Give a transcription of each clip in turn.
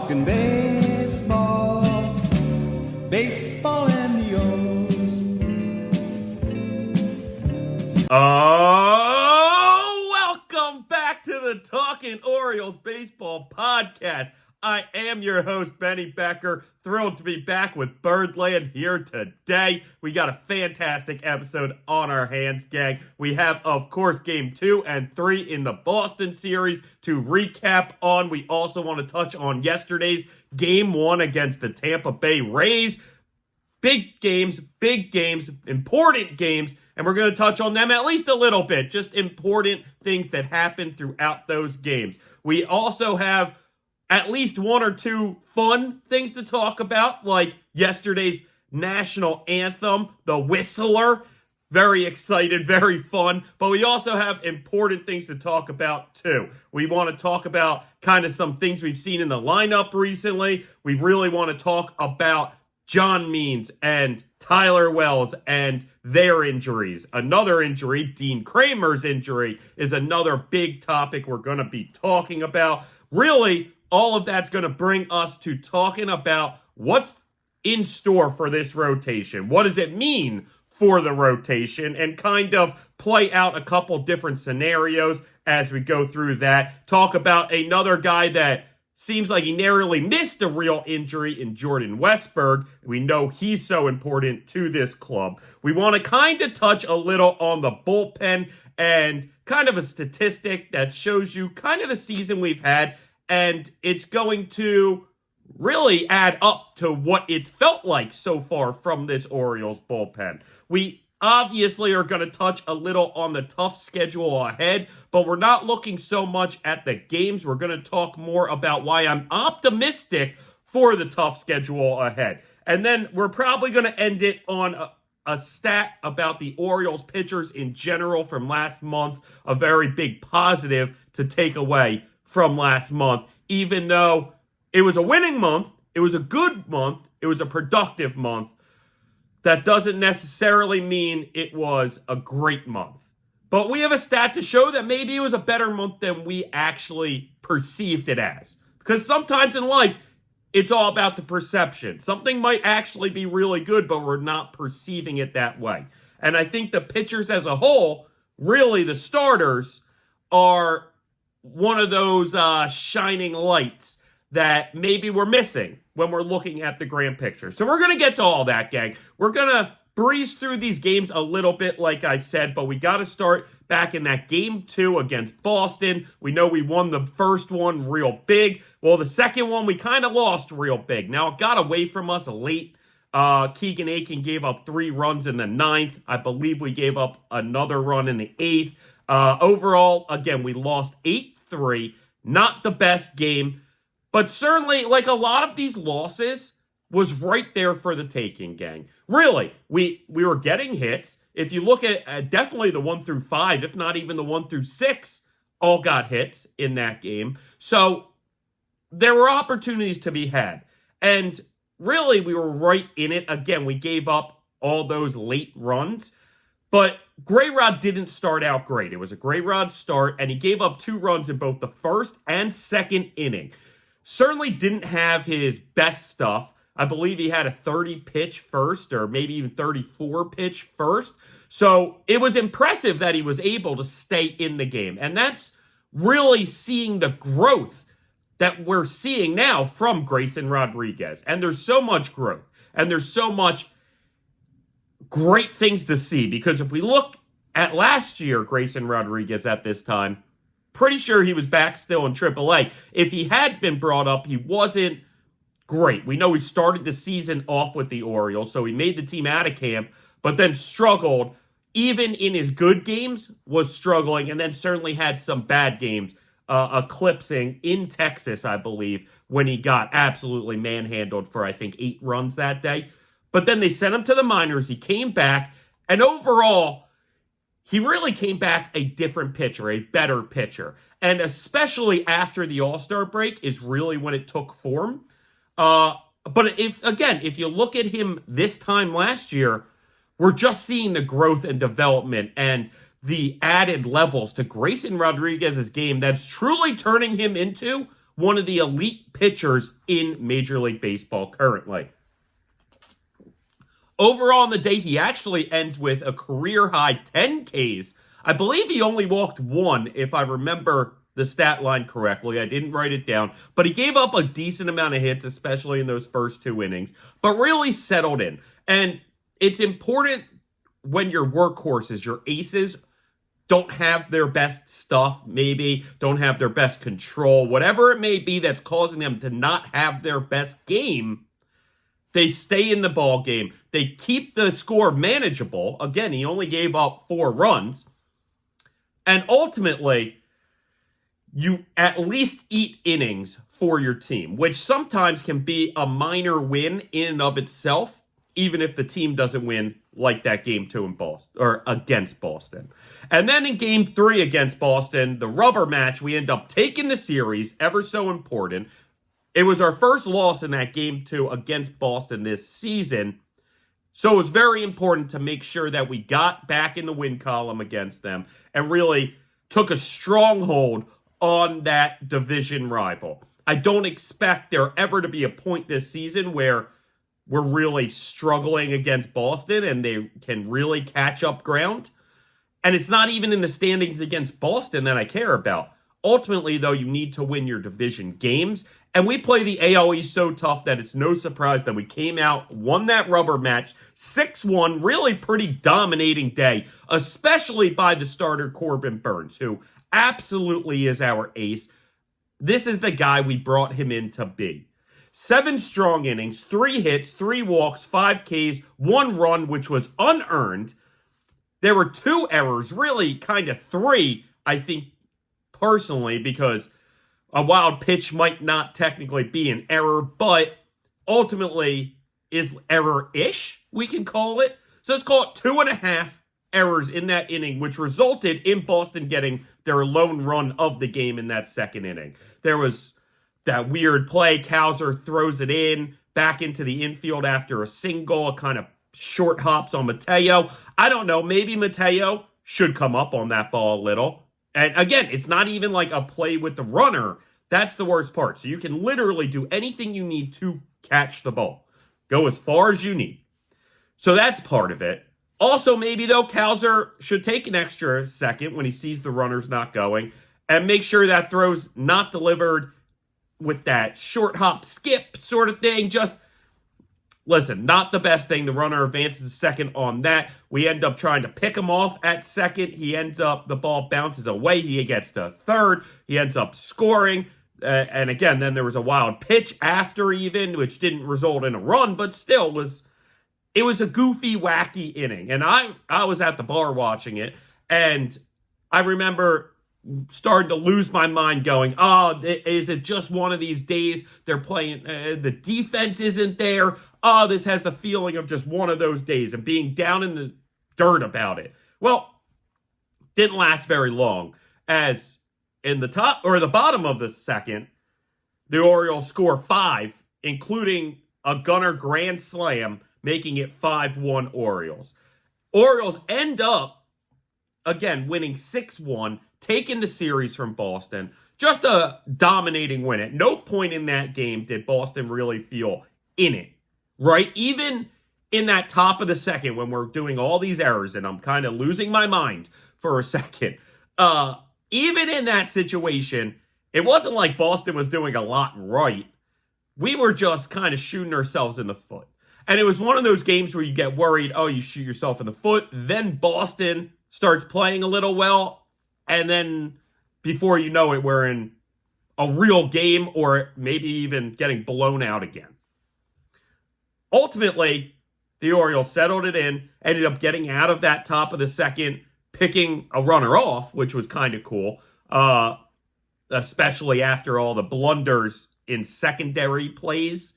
Talking baseball, baseball and the O's. Oh, welcome back to the Talkin Orioles Baseball Podcast. I am your host, Benny Becker. Thrilled to be back with Birdland here today. We got a fantastic episode on our hands, gang. We have, of course, Game 2 and 3 in the Boston series to recap on. We also want to touch on yesterday's Game 1 against the Tampa Bay Rays. Big games, important games, and we're going to touch on them at least a little bit. Just important things that happened throughout those games. We also have at least one or two fun things to talk about, like yesterday's national anthem, the Whistler. Very excited, very fun. But we also have important things to talk about, too. We want to talk about kind of some things we've seen in the lineup recently. We really want to talk about John Means and Tyler Wells and their injuries. Another injury, Dean Kremer's injury, is another big topic we're going to be talking about. Really, all of that's going to bring us to talking about what's in store for this rotation. What does it mean for the rotation? And kind of play out a couple different scenarios as we go through that. Talk about another guy that seems like he narrowly missed a real injury in Jordan Westburg. We know he's so important to this club. We want to kind of touch a little on the bullpen and kind of a statistic that shows you kind of the season we've had. And it's going to really add up to what it's felt like so far from this Orioles bullpen. We obviously are going to touch a little on the tough schedule ahead, but we're not looking so much at the games. We're going to talk more about why I'm optimistic for the tough schedule ahead. And then we're probably going to end it on a stat about the Orioles pitchers in general from last month, a very big positive to take away from last month. Even though it was a winning month, it was a good month, it was a productive month, that doesn't necessarily mean it was a great month. But we have a stat to show that maybe it was a better month than we actually perceived it as. Because sometimes in life, it's all about the perception. Something might actually be really good, but we're not perceiving it that way. And I think the pitchers as a whole, really the starters, are one of those shining lights that maybe we're missing when we're looking at the grand picture. So we're going to get to all that, gang. We're going to breeze through these games a little bit, like I said, but we got to start back in that Game 2 against Boston. We know we won the first one real big. Well, the second one, we kind of lost real big. Now, it got away from us late. Keegan Aiken gave up 3 runs in the 9th. I believe we gave up another run in the 8th. Overall, again, we lost 8-3. Not the best game, but certainly, like a lot of these losses, was right there for the taking, gang. Really, we were getting hits. If you look at definitely the 1 through 5, if not even the 1 through 6, all got hits in that game. So there were opportunities to be had. And really, we were right in it. Again, we gave up all those late runs. But Grayrod didn't start out great. It was a Grayrod start, and he gave up 2 runs in both the first and second inning. Certainly didn't have his best stuff. I believe he had a 30-pitch first, or maybe even 34-pitch first. So it was impressive that he was able to stay in the game. And that's really seeing the growth that we're seeing now from Grayson Rodriguez. And there's so much growth, and there's so much great things to see, because if we look at last year, Grayson Rodriguez at this time, pretty sure he was back still in AAA. If he had been brought up, he wasn't great. We know he started the season off with the Orioles, so he made the team out of camp, but then struggled. Even in his good games, was struggling, and then certainly had some bad games, eclipsing in Texas, I believe, when he got absolutely manhandled for, I think, 8 runs that day. But then they sent him to the minors. He came back, and overall, he really came back a different pitcher, a better pitcher. And especially after the All-Star break is really when it took form. But if you look at him this time last year, we're just seeing the growth and development and the added levels to Grayson Rodriguez's game that's truly turning him into one of the elite pitchers in Major League Baseball currently. Overall on the day, he actually ends with a career-high 10 Ks. I believe he only walked one, if I remember the stat line correctly. I didn't write it down. But he gave up a decent amount of hits, especially in those first 2 innings, but really settled in. And it's important when your workhorses, your aces, don't have their best stuff, maybe, don't have their best control, whatever it may be that's causing them to not have their best game, they stay in the ball game. They keep the score manageable. Again, he only gave up 4 runs. And ultimately, you at least eat innings for your team, which sometimes can be a minor win in and of itself, even if the team doesn't win, like that game 2 in Boston, or against Boston. And then in game 3 against Boston, the rubber match, we end up taking the series, ever so important. It was our first loss in that game 2 against Boston this season. So it was very important to make sure that we got back in the win column against them and really took a stronghold on that division rival. I don't expect there ever to be a point this season where we're really struggling against Boston and they can really catch up ground. And it's not even in the standings against Boston that I care about. Ultimately, though, you need to win your division games. And we play the AL East so tough that it's no surprise that we came out, won that rubber match, 6-1, really pretty dominating day, especially by the starter Corbin Burnes, who absolutely is our ace. This is the guy we brought him in to be. 7 strong innings, 3 hits, 3 walks, 5 Ks, 1 run, which was unearned. There were 2 errors, really kind of 3, I think, personally, because a wild pitch might not technically be an error, but ultimately is error-ish, we can call it. So let's call it 2.5 errors in that inning, which resulted in Boston getting their lone run of the game in that second inning. There was that weird play. Cowser throws it back into the infield after a single, kind of short hops on Mateo. I don't know. Maybe Mateo should come up on that ball a little. And again, it's not even like a play with the runner. That's the worst part. So you can literally do anything you need to catch the ball. Go as far as you need. So that's part of it. Also, maybe, though, Cowser should take an extra second when he sees the runners not going and make sure that throw's not delivered with that short hop skip sort of thing. Just, listen, not the best thing. The runner advances second on that. We end up trying to pick him off at second. He ends up, the ball bounces away. He gets to third. He ends up scoring. And again, then there was a wild pitch after even, which didn't result in a run, but still it was a goofy, wacky inning. And I was at the bar watching it, and I remember starting to lose my mind going, oh, is it just one of these days they're playing, the defense isn't there. Oh, this has the feeling of just one of those days and being down in the dirt about it. Well, didn't last very long, as in the top or the bottom of the second, the Orioles score 5, including a gunner grand slam, making it 5-1 Orioles. Orioles end up, again, winning 6-1, taking the series from Boston. Just a dominating win. At no point in that game did Boston really feel in it, right? Even in that top of the second when we're doing all these errors and I'm kind of losing my mind for a second. Even in that situation, it wasn't like Boston was doing a lot right. We were just kind of shooting ourselves in the foot. And it was one of those games where you get worried, oh, you shoot yourself in the foot. Then Boston starts playing a little well. And then before you know it, we're in a real game or maybe even getting blown out again. Ultimately, the Orioles settled it in, ended up getting out of that top of the second, picking a runner off, which was kind of cool, especially after all the blunders in secondary plays,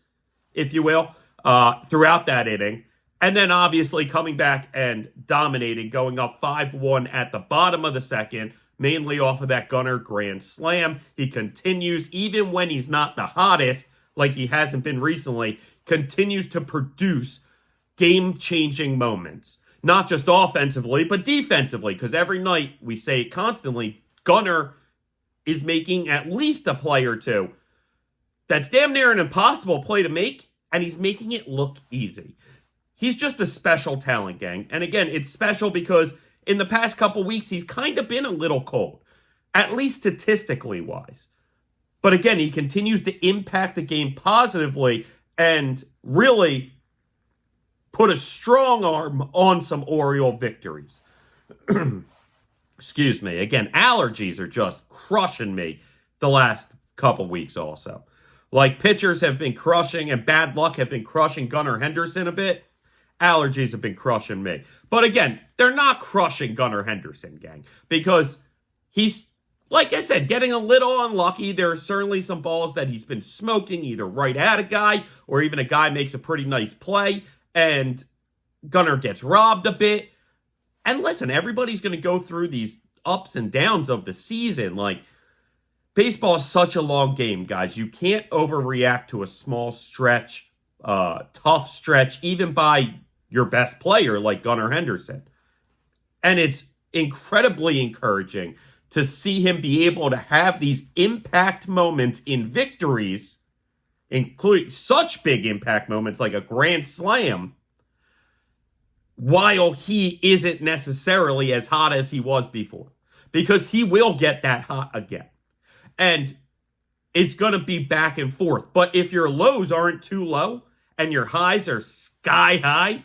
if you will, throughout that inning. And then obviously coming back and dominating, going up 5-1 at the bottom of the second, mainly off of that gunner grand slam. He continues, even when he's not the hottest, like he hasn't been recently, continues to produce game-changing moments. Not just offensively, but defensively, because every night, we say it constantly, Gunner is making at least a play or two that's damn near an impossible play to make, and he's making it look easy. He's just a special talent, gang. And again, it's special because in the past couple weeks, he's kind of been a little cold, at least statistically wise. But again, he continues to impact the game positively and really put a strong arm on some Oriole victories. Excuse me. Again, allergies are just crushing me the last couple weeks also. Like pitchers have been crushing and bad luck have been crushing Gunnar Henderson a bit. Allergies have been crushing me. But again, they're not crushing Gunnar Henderson, gang, because he's, like I said, getting a little unlucky. There are certainly some balls that he's been smoking, either right at a guy or even a guy makes a pretty nice play and Gunnar gets robbed a bit. And listen, everybody's going to go through these ups and downs of the season. Like, baseball is such a long game, guys. You can't overreact to a small stretch, tough stretch, even by your best player like Gunnar Henderson. And it's incredibly encouraging to see him be able to have these impact moments in victories, including such big impact moments like a grand slam, while he isn't necessarily as hot as he was before. Because he will get that hot again. And it's going to be back and forth. But if your lows aren't too low and your highs are sky high,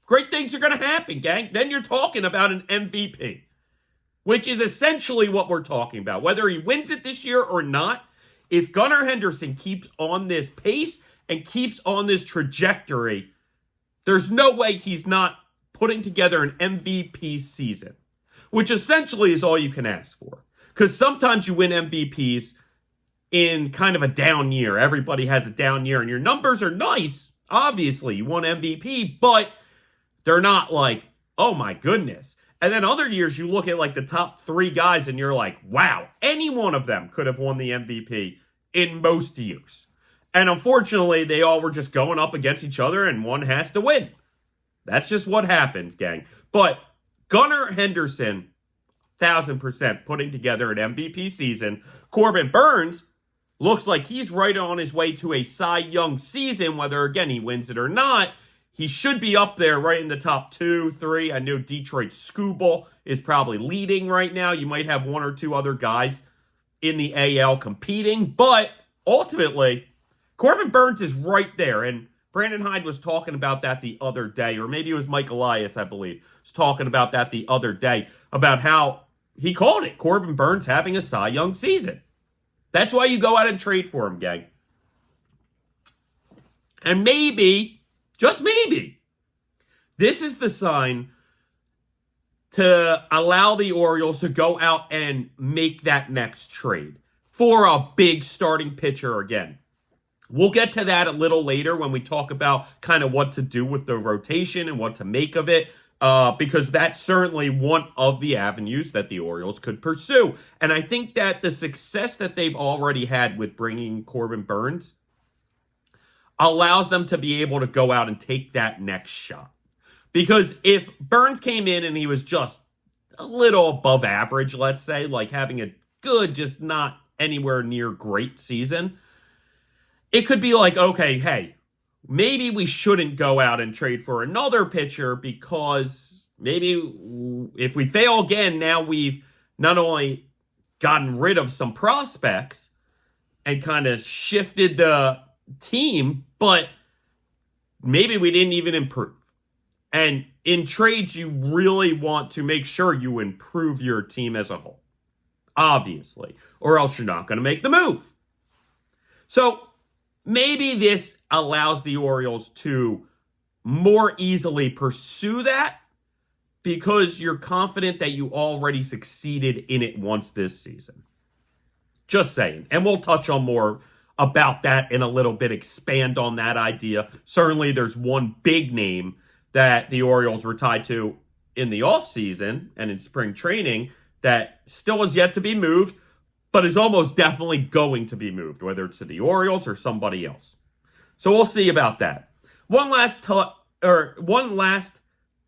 great things are going to happen, gang. Then you're talking about an MVP, which is essentially what we're talking about. Whether he wins it this year or not, if Gunnar Henderson keeps on this pace and keeps on this trajectory, there's no way he's not putting together an MVP season, which essentially is all you can ask for. Because sometimes you win MVPs in kind of a down year. Everybody has a down year, and your numbers are nice. Obviously, you won MVP, but they're not like, oh my goodness. And then other years, you look at like the top 3 guys, and you're like, wow, any one of them could have won the MVP in most years. And unfortunately, they all were just going up against each other, and one has to win. That's just what happens, gang. But Gunnar Henderson, 1,000% putting together an MVP season. Corbin Burnes looks like he's right on his way to a Cy Young season, whether, again, he wins it or not. He should be up there right in the top 2, 3. I know Detroit Scooble is probably leading right now. You might have 1 or 2 other guys in the AL competing, but ultimately, Corbin Burnes is right there, and Brandon Hyde was talking about that the other day, or maybe it was Mike Elias, I believe, was talking about that the other day, about how he called it, Corbin Burnes having a Cy Young season. That's why you go out and trade for him, gang. And maybe, just maybe, this is the sign to allow the Orioles to go out and make that next trade for a big starting pitcher again. We'll get to that a little later when we talk about kind of what to do with the rotation and what to make of it, because that's certainly one of the avenues that the Orioles could pursue. And I think that the success that they've already had with bringing Corbin Burnes allows them to be able to go out and take that next shot. Because if Burnes came in and he was just a little above average, let's say, like having a good, just not anywhere near great season, it could be like, okay, hey, maybe we shouldn't go out and trade for another pitcher because maybe if we fail again, now we've not only gotten rid of some prospects and kind of shifted the team, but maybe we didn't even improve. And in trades, you really want to make sure you improve your team as a whole, obviously, or else you're not going to make the move. So maybe this allows the Orioles to more easily pursue that because you're confident that you already succeeded in it once this season. Just saying. And we'll touch on more about that in a little bit, expand on that idea. Certainly there's one big name that the Orioles were tied to in the offseason and in spring training that still has yet to be moved, but is almost definitely going to be moved, whether it's to the Orioles or somebody else. So we'll see about that. One last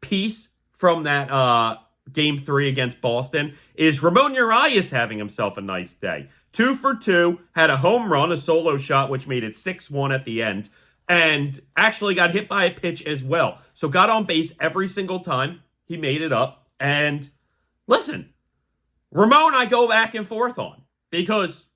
piece from that Game 3 against Boston is Ramon Urias having himself a nice day. 2 for 2, had a home run, a solo shot, which made it 6-1 at the end, and actually got hit by a pitch as well. So got on base every single time he made it up. And listen, Ramon I go back and forth on, because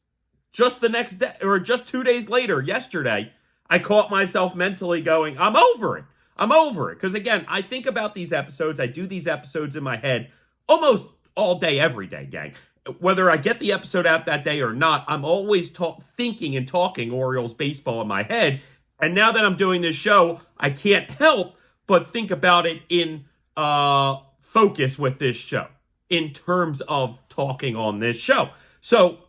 just the next day, or just 2 days later, yesterday, I caught myself mentally going, I'm over it. I'm over it. Because again, I think about these episodes. I do these episodes in my head almost all day, every day, gang. Whether I get the episode out that day or not, I'm always thinking and talking Orioles baseball in my head. And now that I'm doing this show, I can't help but think about it in focus with this show in terms of talking on this show. So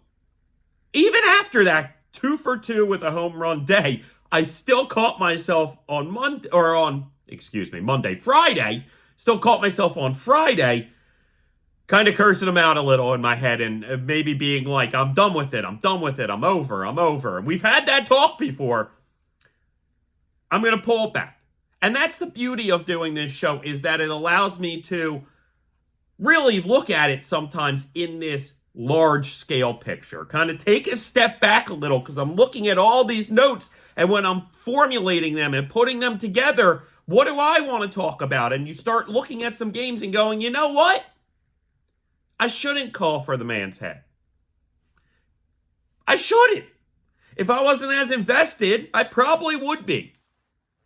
even after that 2 for 2 with a home run day, I still caught myself on Friday, still caught myself on Friday kind of cursing him out a little in my head and maybe being like, I'm done with it, I'm over. And we've had that talk before. I'm going to pull it back. And that's the beauty of doing this show, is that it allows me to really look at it sometimes in this large scale picture. Kind of take a step back a little, because I'm looking at all these notes, and when I'm formulating them and putting them together, what do I want to talk about? And you start looking at some games and going, you know what? I shouldn't call for the man's head. I shouldn't. If I wasn't as invested, I probably would be.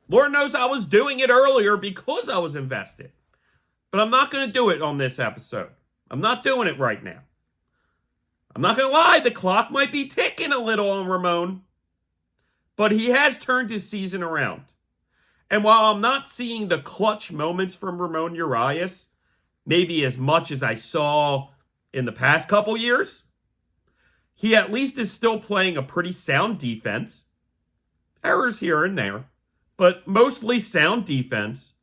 Lord knows I was doing it earlier because I was invested. But I'm not going to do it on this episode. I'm not doing it right now. I'm not going to lie, the clock might be ticking a little on Ramon, but he has turned his season around. And while I'm not seeing the clutch moments from Ramon Urias, maybe as much as I saw in the past couple years, he at least is still playing a pretty sound defense. Errors here and there, but mostly sound defense.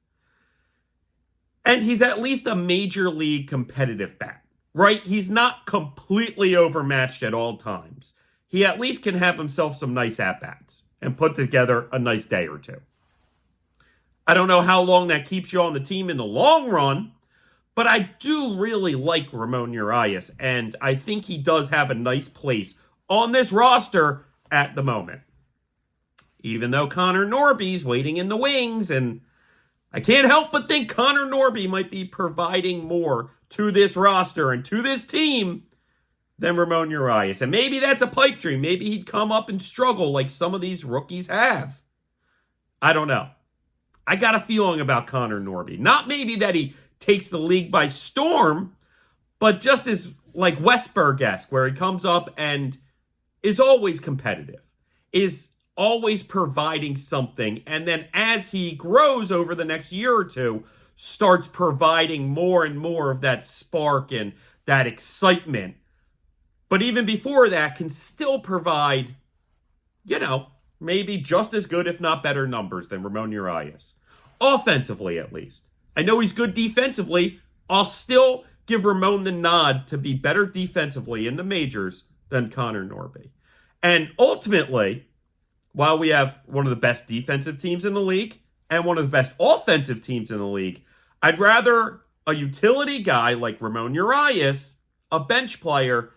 And he's at least a major league competitive bat. Right? He's not completely overmatched at all times. He at least can have himself some nice at-bats and put together a nice day or two. I don't know how long that keeps you on the team in the long run, but I do really like Ramon Urias, and I think he does have a nice place on this roster at the moment. Even though Connor Norby's waiting in the wings, and I can't help but think Connor Norby might be providing more to this roster and to this team than Ramon Urias. And maybe that's a pipe dream. Maybe he'd come up and struggle like some of these rookies have. I don't know. I got a feeling about Connor Norby. Not maybe that he takes the league by storm, but just as like Westburg-esque, where he comes up and is always competitive, is always providing something, and then as he grows over the next year or two, starts providing more and more of that spark and that excitement. But even before that, can still provide, maybe just as good, if not better numbers than Ramon Urias. Offensively, at least. I know he's good defensively. I'll still give Ramon the nod to be better defensively in the majors than Connor Norby. And ultimately, while we have one of the best defensive teams in the league and one of the best offensive teams in the league, I'd rather a utility guy like Ramon Urias, a bench player,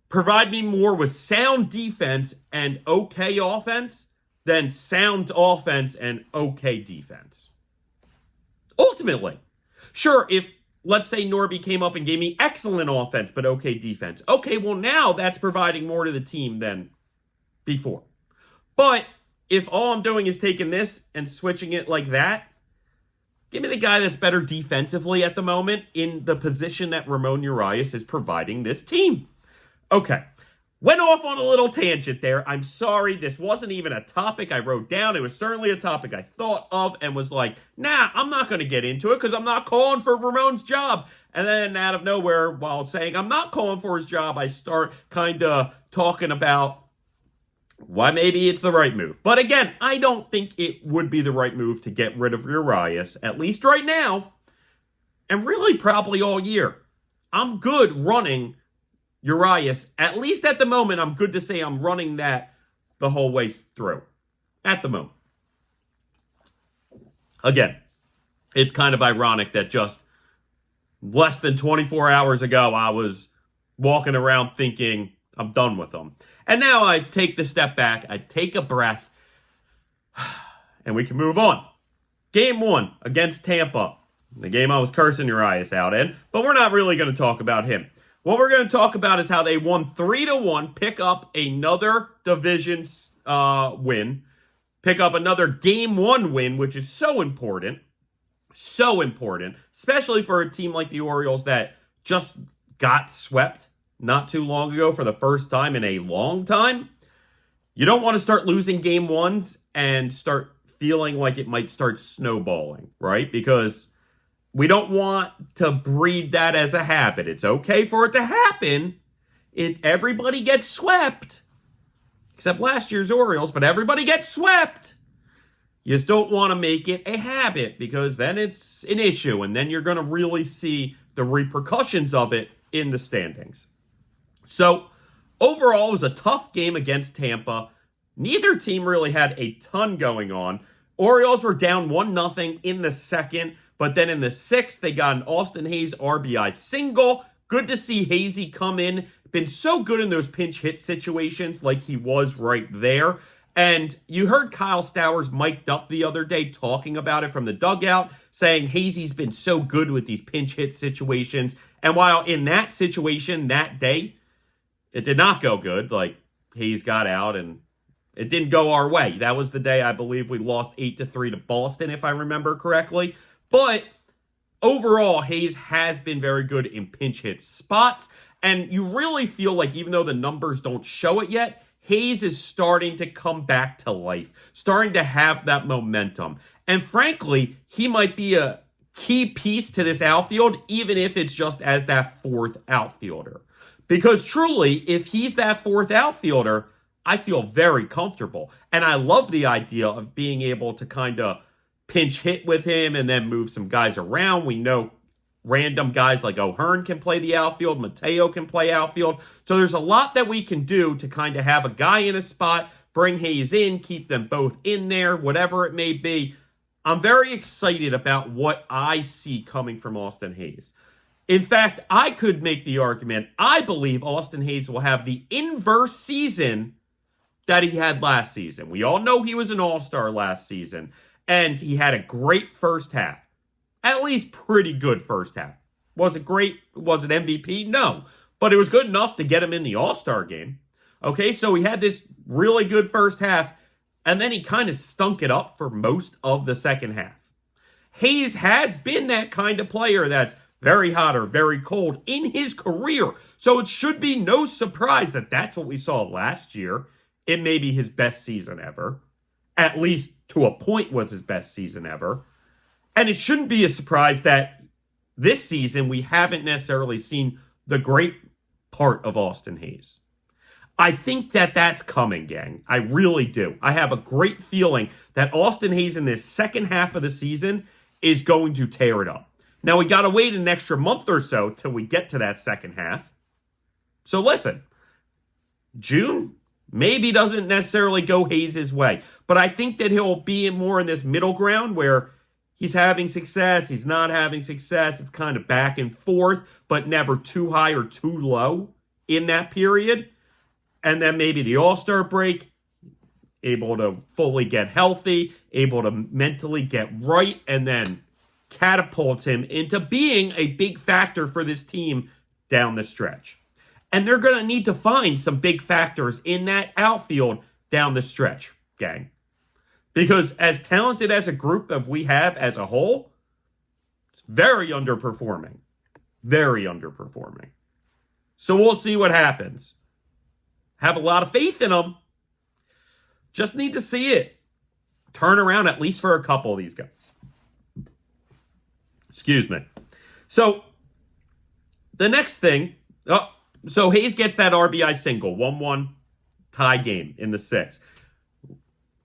provide me more with sound defense and okay offense than sound offense and okay defense. Ultimately, sure, if, let's say, Norby came up and gave me excellent offense but okay defense. Okay, well, now that's providing more to the team than before. But if all I'm doing is taking this and switching it like that, give me the guy that's better defensively at the moment in the position that Ramon Urias is providing this team. Okay, went off on a little tangent there. I'm sorry, this wasn't even a topic I wrote down. It was certainly a topic I thought of and was like, nah, I'm not going to get into it because I'm not calling for Ramon's job. And then out of nowhere, while saying I'm not calling for his job, I start kind of talking about why maybe it's the right move. But again, I don't think it would be the right move to get rid of Urias, at least right now, and really probably all year. I'm good running Urias. At least at the moment, I'm good to say I'm running that the whole way through. At the moment. Again, it's kind of ironic that just less than 24 hours ago, I was walking around thinking I'm done with them. And now I take the step back, I take a breath, and we can move on. Game 1 against Tampa, the game I was cursing your eyes out in, but we're not really going to talk about him. What we're going to talk about is how they won 3-1, pick up another division win, pick up another Game 1 win, which is so important, especially for a team like the Orioles that just got swept not too long ago for the first time in a long time. You don't want to start losing Game 1s and start feeling like it might start snowballing, right? Because we don't want to breed that as a habit. It's okay for it to happen. Everybody gets swept. Except last year's Orioles, but everybody gets swept. You just don't want to make it a habit because then it's an issue and then you're going to really see the repercussions of it in the standings. So overall, it was a tough game against Tampa. Neither team really had a ton going on. Orioles were down 1-0 in the second, but then in the sixth, they got an Austin Hayes RBI single. Good to see Hazy come in. Been so good in those pinch hit situations like he was right there. And you heard Kyle Stowers mic'd up the other day talking about it from the dugout, saying Hazy's been so good with these pinch hit situations. And while in that situation that day, it did not go good, like Hayes got out and it didn't go our way. That was the day I believe we lost 8-3 to Boston, if I remember correctly. But overall, Hayes has been very good in pinch hit spots. And you really feel like even though the numbers don't show it yet, Hayes is starting to come back to life, starting to have that momentum. And frankly, he might be a key piece to this outfield, even if it's just as that fourth outfielder. Because truly, if he's that fourth outfielder, I feel very comfortable. And I love the idea of being able to kind of pinch hit with him and then move some guys around. We know random guys like O'Hearn can play the outfield. Mateo can play outfield. So there's a lot that we can do to kind of have a guy in a spot, bring Hayes in, keep them both in there, whatever it may be. I'm very excited about what I see coming from Austin Hayes. In fact, I could make the argument, I believe Austin Hayes will have the inverse season that he had last season. We all know he was an all-star last season, and he had a great first half. At least pretty good first half. Was it great? Was it MVP? No. But it was good enough to get him in the All-Star game. Okay, so he had this really good first half, and then he kind of stunk it up for most of the second half. Hayes has been that kind of player that's very hot or very cold in his career. So it should be no surprise that that's what we saw last year. It may be his best season ever. At least to a point was his best season ever. And it shouldn't be a surprise that this season we haven't necessarily seen the great part of Austin Hayes. I think that that's coming, gang. I really do. I have a great feeling that Austin Hayes in this second half of the season is going to tear it up. Now, we got to wait an extra month or so till we get to that second half. So listen, June maybe doesn't necessarily go Hayes' way, but I think that he'll be more in this middle ground where he's having success, he's not having success. It's kind of back and forth, but never too high or too low in that period. And then maybe the All-Star break, able to fully get healthy, able to mentally get right, and then catapults him into being a big factor for this team down the stretch. And they're going to need to find some big factors in that outfield down the stretch, gang. Because as talented as a group of we have as a whole, it's very underperforming. Very underperforming. So we'll see what happens. Have a lot of faith in them. Just need to see it turn around at least for a couple of these guys. Excuse me. So the next thing, so Hayes gets that RBI single, 1-1 tie game in the sixth.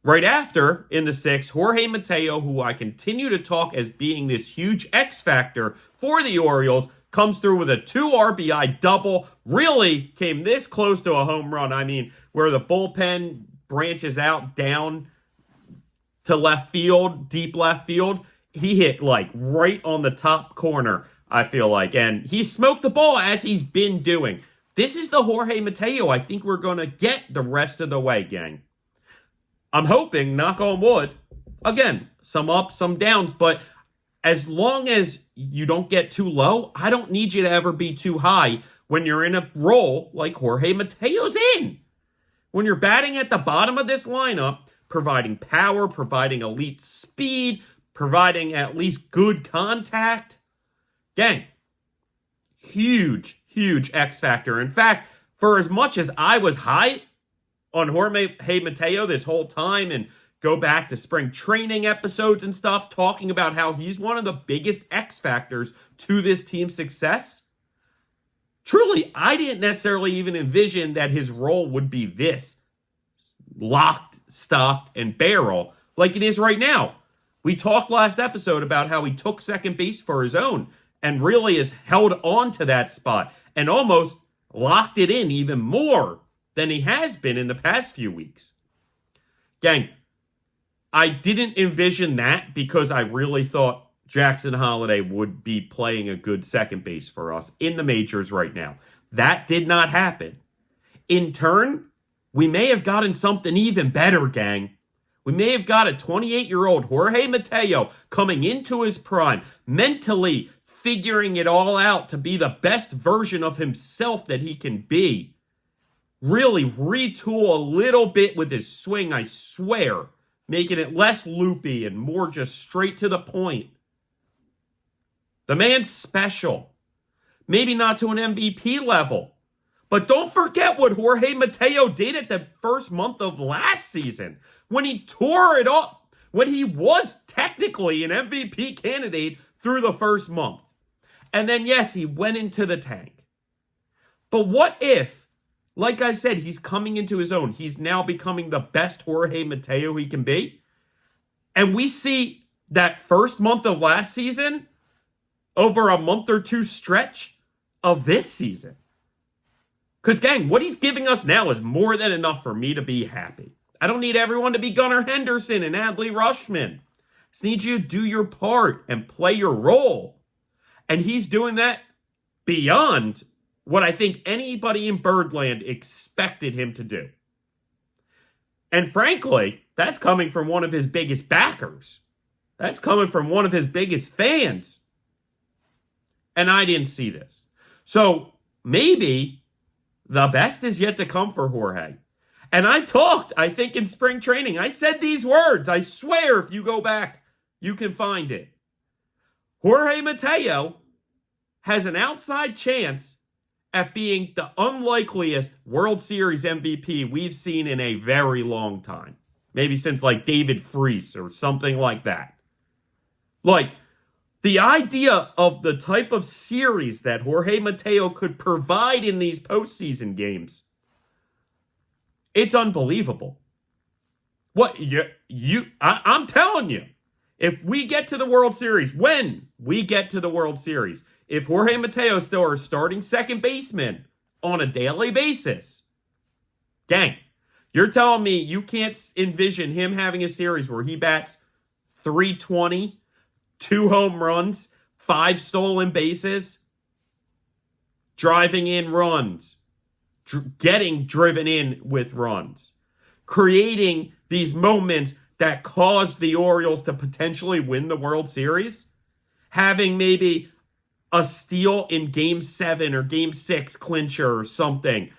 Right after, in the sixth, Jorge Mateo, who I continue to talk as being this huge X factor for the Orioles, comes through with a 2 RBI double. Really came this close to a home run. I mean, where the bullpen branches out down to left field, deep left field. He hit like right on the top corner. I feel like. And he smoked the ball as he's been doing. This is the Jorge Mateo I think we're going to get the rest of the way, gang. I'm hoping, knock on wood, again, some ups, some downs, but as long as you don't get too low, I don't need you to ever be too high when you're in a role like Jorge Mateo's in. When you're batting at the bottom of this lineup, providing power, providing elite speed, providing at least good contact. Gang, huge X factor. In fact, for as much as I was high on Jorge Mateo this whole time and go back to spring training episodes and stuff, talking about how he's one of the biggest X factors to this team's success, truly, I didn't necessarily even envision that his role would be this locked, stocked, and barrel like it is right now. We talked last episode about how he took second base for his own and really has held on to that spot and almost locked it in even more than he has been in the past few weeks. Gang, I didn't envision that because I really thought Jackson Holliday would be playing a good second base for us in the majors right now. That did not happen. In turn, we may have gotten something even better, gang. We may have got a 28-year-old Jorge Mateo coming into his prime, mentally figuring it all out to be the best version of himself that he can be. Really retool a little bit with his swing, I swear, making it less loopy and more just straight to the point. The man's special. Maybe not to an MVP level, but don't forget what Jorge Mateo did at the first month of last season when he tore it up, when he was technically an MVP candidate through the first month. And then, yes, he went into the tank. But what if, like I said, he's coming into his own. He's now becoming the best Jorge Mateo he can be. And we see that first month of last season over a month or two stretch of this season. Because, gang, what he's giving us now is more than enough for me to be happy. I don't need everyone to be Gunnar Henderson and Adley Rutschman. I just need you to do your part and play your role. And he's doing that beyond what I think anybody in Birdland expected him to do. And frankly, that's coming from one of his biggest backers. That's coming from one of his biggest fans. And I didn't see this. So maybe the best is yet to come for Jorge. And I talked, I think, in spring training. I said these words. I swear if you go back, you can find it. Jorge Mateo has an outside chance at being the unlikeliest World Series MVP we've seen in a very long time. Maybe since like David Freese or something like that. Like, the idea of the type of series that Jorge Mateo could provide in these postseason games, it's unbelievable. What, I'm telling you, if we get to the World Series, when we get to the World Series, if Jorge Mateo is still our starting second baseman on a daily basis, gang, you're telling me you can't envision him having a series where he bats .320, 2 home runs, 5 stolen bases, driving in runs, getting driven in with runs, creating these moments that caused the Orioles to potentially win the World Series, having maybe a steal in Game 7 or Game 6 clincher or something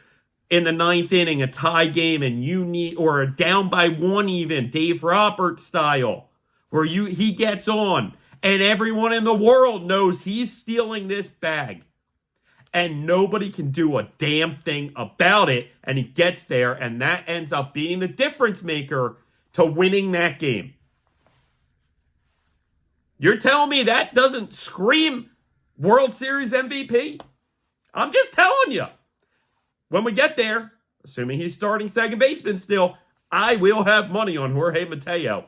in the 9th inning, a tie game, and you need, or a down by 1 even, Dave Roberts style, where he gets on, and everyone in the world knows he's stealing this bag. And nobody can do a damn thing about it, and he gets there, and that ends up being the difference maker to winning that game. You're telling me that doesn't scream World Series MVP? I'm just telling you. When we get there, assuming he's starting second baseman still, I will have money on Jorge Mateo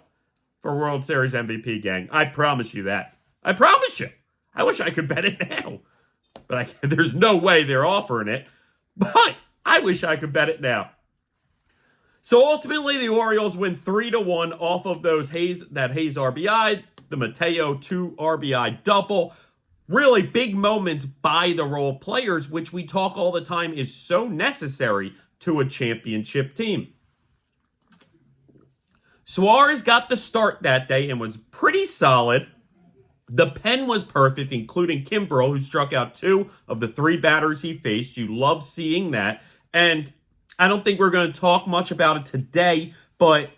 for World Series MVP, gang. I promise you that. I promise you. I wish I could bet it now. But there's no way they're offering it. But I wish I could bet it now. So ultimately, the Orioles win 3-1 off of that Hayes RBI, the Mateo 2 RBI double. really big moments by the role players, which we talk all the time is so necessary to a championship team. Suarez got the start that day and was pretty solid. The pen was perfect, including Kimbrel, who struck out 2 of the 3 batters he faced. You love seeing that. And I don't think we're going to talk much about it today, but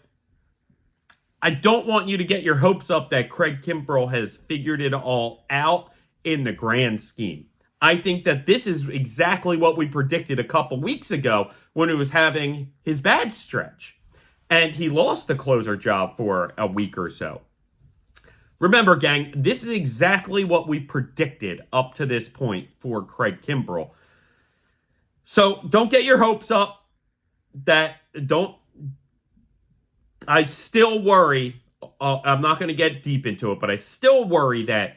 I don't want you to get your hopes up that Craig Kimbrel has figured it all out in the grand scheme. I think that this is exactly what we predicted a couple weeks ago when he was having his bad stretch. And he lost the closer job for a week or so. Remember, gang, this is exactly what we predicted up to this point for Craig Kimbrel. So don't get your hopes up. I still worry, I'm not going to get deep into it, but I still worry that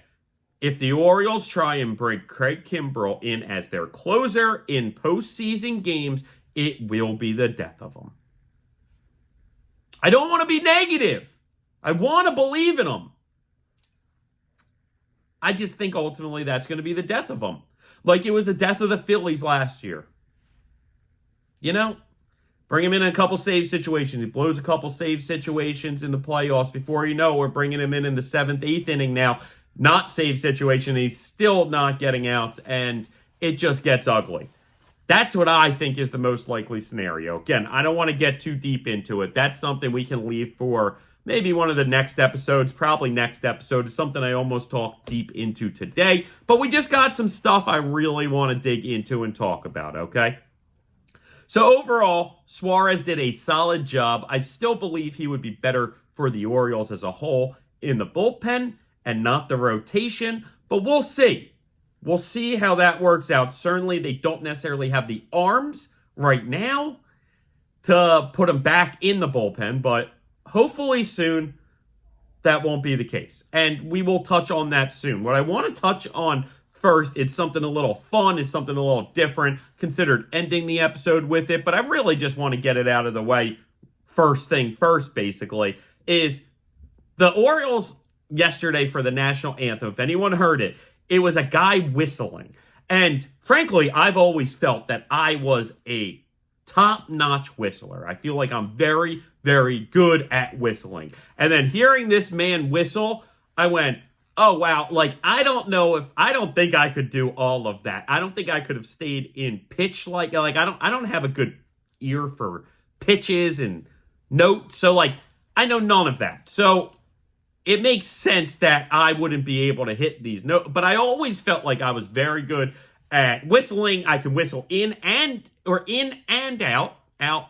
if the Orioles try and bring Craig Kimbrel in as their closer in postseason games, it will be the death of him. I don't want to be negative. I want to believe in him. I just think ultimately that's going to be the death of him. Like it was the death of the Phillies last year. You know? Bring him in a couple save situations. He blows a couple save situations in the playoffs. Before you know, we're bringing him in the 7th, 8th inning now. Not save situation. He's still not getting outs, and it just gets ugly. That's what I think is the most likely scenario. Again, I don't want to get too deep into it. That's something we can leave for maybe one of the next episodes. Probably next episode. It's something I almost talked deep into today. But we just got some stuff I really want to dig into and talk about, okay? So overall, Suarez did a solid job. I still believe he would be better for the Orioles as a whole in the bullpen and not the rotation, but we'll see. We'll see how that works out. Certainly, they don't necessarily have the arms right now to put him back in the bullpen, but hopefully soon that won't be the case. And we will touch on that soon. What I want to touch on first, it's something a little fun. It's something a little different. Considered ending the episode with it, but I really just want to get it out of the way. First thing first, basically, is the Orioles yesterday for the national anthem. If anyone heard it, it was a guy whistling. And frankly, I've always felt that I was a top-notch whistler. I feel like I'm very, very good at whistling. And then hearing this man whistle, I went, oh, wow, like, I don't think I could do all of that. I don't think I could have stayed in pitch like I don't have a good ear for pitches and notes. So, like, I know none of that. So, it makes sense that I wouldn't be able to hit these notes. But I always felt like I was very good at whistling. I can whistle in and out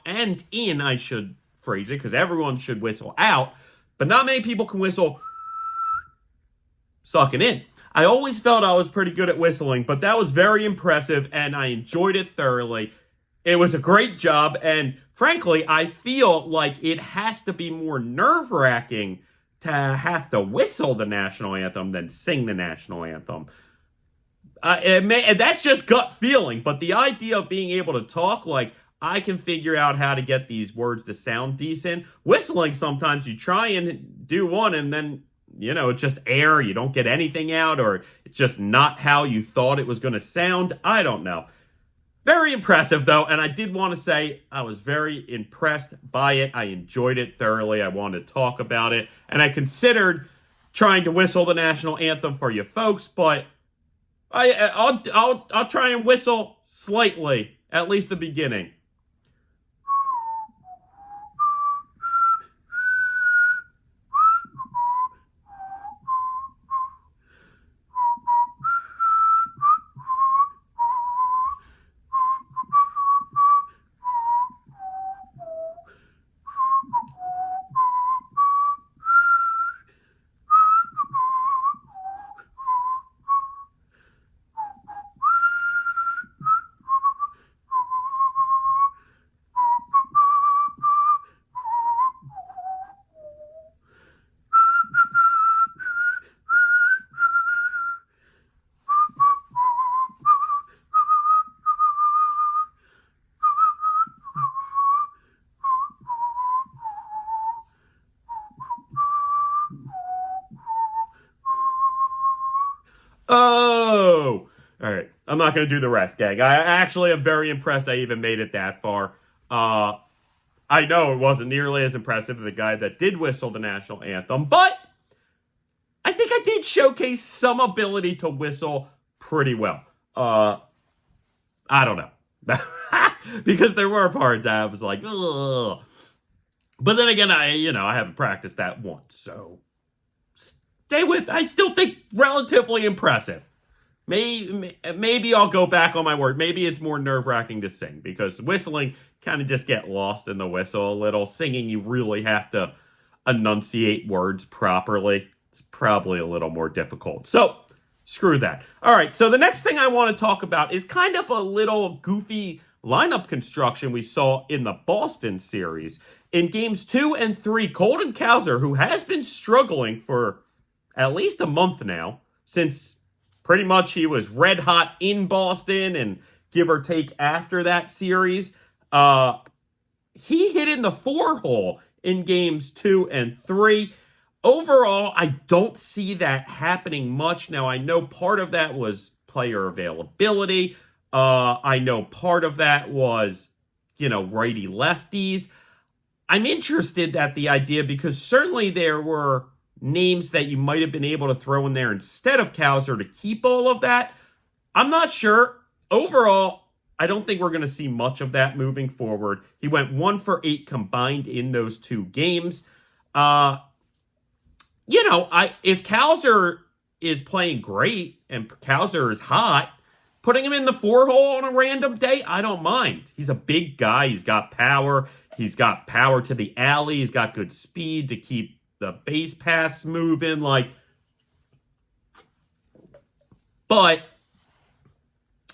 and in, I should phrase it, because everyone should whistle out. But not many people can whistle sucking in. I always felt I was pretty good at whistling, but that was very impressive, and I enjoyed it thoroughly. It was a great job, and frankly, I feel like it has to be more nerve-wracking to have to whistle the national anthem than sing the national anthem. And that's just gut feeling, but the idea of being able to talk like I can figure out how to get these words to sound decent. Whistling, sometimes you try and do one and then, it's just air. You don't get anything out, or it's just not how you thought it was going to sound. I don't know. Very impressive, though, and I did want to say I was very impressed by it. I enjoyed it thoroughly. I wanted to talk about it, and I considered trying to whistle the national anthem for you folks, but I'll try and whistle slightly, at least the beginning. Oh! All right. I'm not going to do the rest, gang. I actually am very impressed I even made it that far. I know it wasn't nearly as impressive as the guy that did whistle the national anthem, but I think I did showcase some ability to whistle pretty well. I don't know. Because there were parts I was like, ugh. But then again, I haven't practiced that once, so I still think relatively impressive. Maybe I'll go back on my word. Maybe it's more nerve-wracking to sing, because whistling kind of just get lost in the whistle a little. Singing, you really have to enunciate words properly. It's probably a little more difficult. So, screw that. All right, so the next thing I want to talk about is kind of a little goofy lineup construction we saw in the Boston series. In games 2 and 3, Colton Cowser, who has been struggling for at least a month now, since pretty much he was red hot in Boston and give or take after that series, he hit in the 4-hole in games 2 and 3. Overall, I don't see that happening much. Now, I know part of that was player availability. I know part of that was, righty-lefties. I'm interested at the idea because certainly there were names that you might have been able to throw in there instead of Cowser to keep all of that. I'm not sure. Overall, I don't think we're going to see much of that moving forward. He went 1 for 8 combined in those 2 games. If Cowser is playing great and Cowser is hot, putting him in the 4-hole on a random day, I don't mind. He's a big guy. He's got power. He's got power to the alley. He's got good speed to keep the base paths moving. But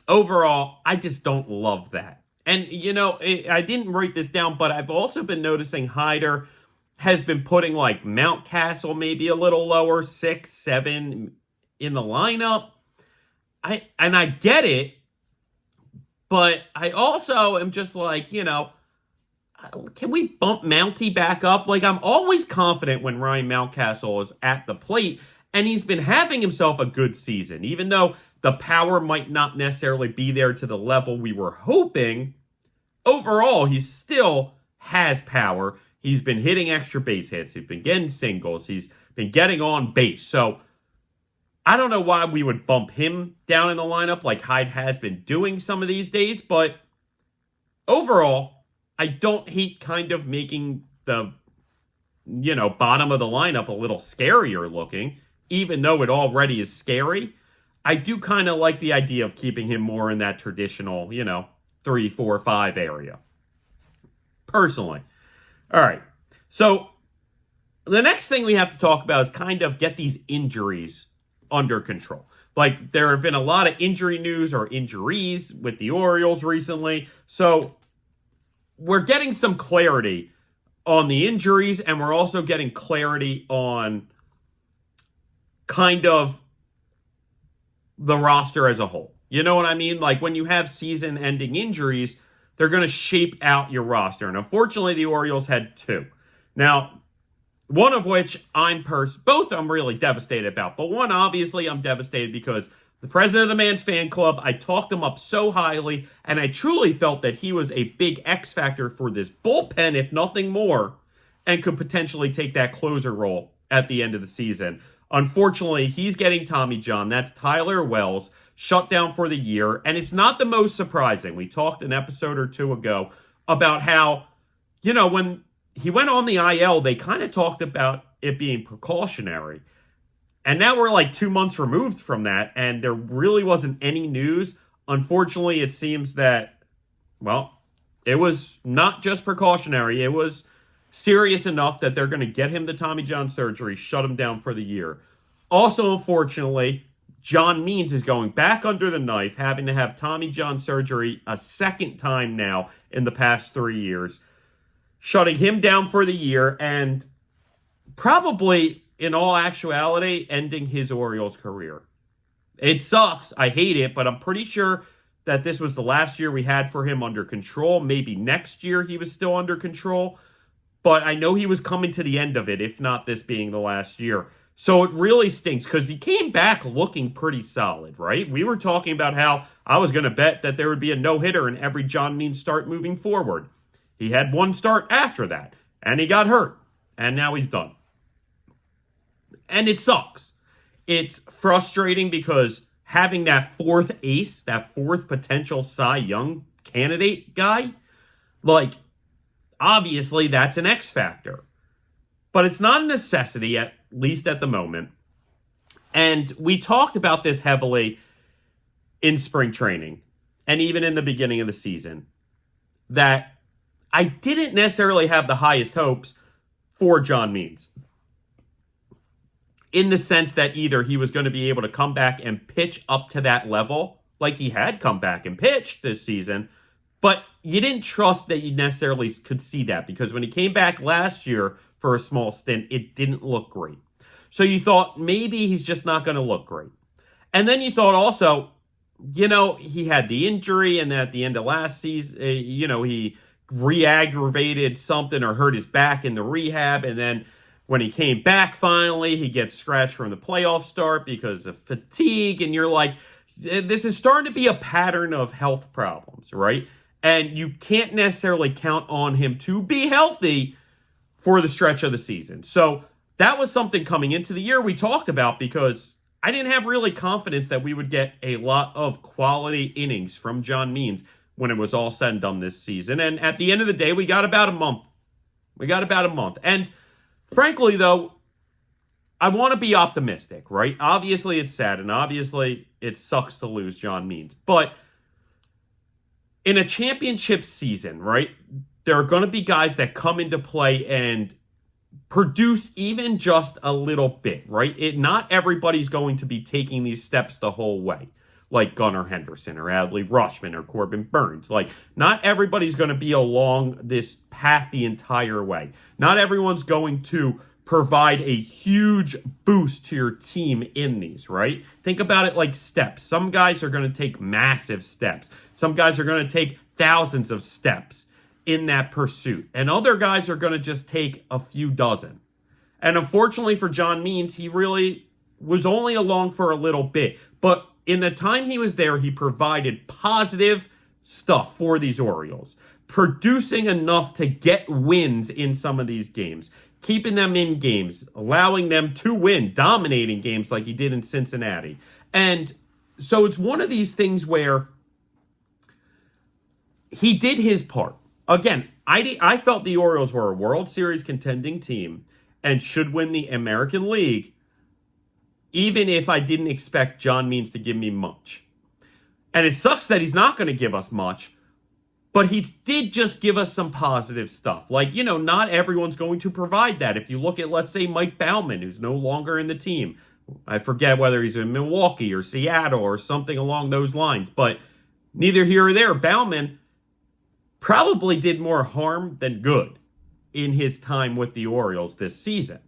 overall, I just don't love that. And, I didn't write this down, but I've also been noticing Hyder has been putting Mountcastle maybe a little lower, 6, 7 in the lineup. I get it, but I also am just can we bump Mountie back up? I'm always confident when Ryan Mountcastle is at the plate, and he's been having himself a good season, even though the power might not necessarily be there to the level we were hoping. Overall, he still has power. He's been hitting extra base hits. He's been getting singles. He's been getting on base. So I don't know why we would bump him down in the lineup like Hyde has been doing some of these days. But overall, I don't hate kind of making the, bottom of the lineup a little scarier looking, even though it already is scary. I do kind of like the idea of keeping him more in that traditional, 3, 4, 5 area. Personally. All right. So the next thing we have to talk about is kind of get these injuries under control. There have been a lot of injury news or injuries with the Orioles recently. So we're getting some clarity on the injuries, and we're also getting clarity on kind of the roster as a whole. You know what I mean? When you have season-ending injuries, they're going to shape out your roster. And unfortunately, the Orioles had 2. Now, one of which both I'm really devastated about. But one, obviously, I'm devastated because the president of the Man's fan club, I talked him up so highly, and I truly felt that he was a big X factor for this bullpen, if nothing more, and could potentially take that closer role at the end of the season. Unfortunately, he's getting Tommy John. That's Tyler Wells, shut down for the year. And it's not the most surprising. We talked an episode or 2 ago about how, when he went on the IL, they kind of talked about it being precautionary. And now we're 2 months removed from that, and there really wasn't any news. Unfortunately, it seems that, it was not just precautionary. It was serious enough that they're going to get him the Tommy John surgery, shut him down for the year. Also, unfortunately, John Means is going back under the knife, having to have Tommy John surgery a second time now in the past 3 years, shutting him down for the year, and probably, in all actuality, ending his Orioles career. It sucks. I hate it, but I'm pretty sure that this was the last year we had for him under control. Maybe next year he was still under control, but I know he was coming to the end of it, if not this being the last year. So it really stinks because he came back looking pretty solid, right? We were talking about how I was going to bet that there would be a no-hitter in every John Means start moving forward. He had one start after that, and he got hurt, and now he's done. And it sucks. It's frustrating because having that fourth ace, that fourth potential Cy Young candidate guy, like, obviously that's an X factor. But it's not a necessity, at least at the moment. And we talked about this heavily in spring training and even in the beginning of the season, that I didn't necessarily have the highest hopes for John Means, in the sense that either he was going to be able to come back and pitch up to that level, like he had come back and pitched this season, but you didn't trust that you necessarily could see that, because when he came back last year for a small stint, it didn't look great. So you thought maybe he's just not going to look great. And then you thought also, he had the injury, and then at the end of last season, he re-aggravated something or hurt his back in the rehab, and then when he came back finally, he gets scratched from the playoff start because of fatigue, and you're like, this is starting to be a pattern of health problems, right? And you can't necessarily count on him to be healthy for the stretch of the season. So that was something coming into the year we talked about, because I didn't have really confidence that we would get a lot of quality innings from John Means when it was all said and done this season. And at the end of the day, we got about a month. And frankly, though, I want to be optimistic, right? Obviously, it's sad, and obviously, it sucks to lose John Means. But in a championship season, right, there are going to be guys that come into play and produce even just a little bit, right? Not everybody's going to be taking these steps the whole way, like Gunnar Henderson or Adley Rutschman or Corbin Burns. Like, not everybody's going to be along this path the entire way. Not everyone's going to provide a huge boost to your team in these, right? Think about it like steps. Some guys are going to take massive steps. Some guys are going to take thousands of steps in that pursuit. And other guys are going to just take a few dozen. And unfortunately for John Means, he really was only along for a little bit. But in the time he was there, he provided positive stuff for these Orioles, producing enough to get wins in some of these games, keeping them in games, allowing them to win, dominating games like he did in Cincinnati. And so it's one of these things where he did his part. Again, I felt the Orioles were a World Series contending team and should win the American League, even if I didn't expect John Means to give me much. And it sucks that he's not going to give us much, but he did just give us some positive stuff. Like, not everyone's going to provide that. If you look at, let's say, Mike Baumann, who's no longer in the team. I forget whether he's in Milwaukee or Seattle or something along those lines, but neither here or there. Baumann probably did more harm than good in his time with the Orioles this season.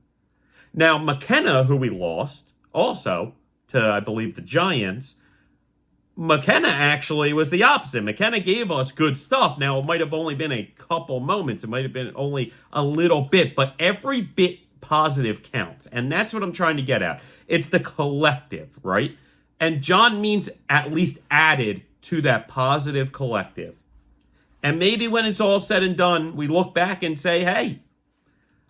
Now, McKenna, who we lost also to, I believe, the Giants, McKenna actually was the opposite. McKenna gave us good stuff. Now, it might have only been a couple moments. It might have been only a little bit, but every bit positive counts. And that's what I'm trying to get at. It's the collective, right? And John Means at least added to that positive collective. And maybe when it's all said and done, we look back and say, hey,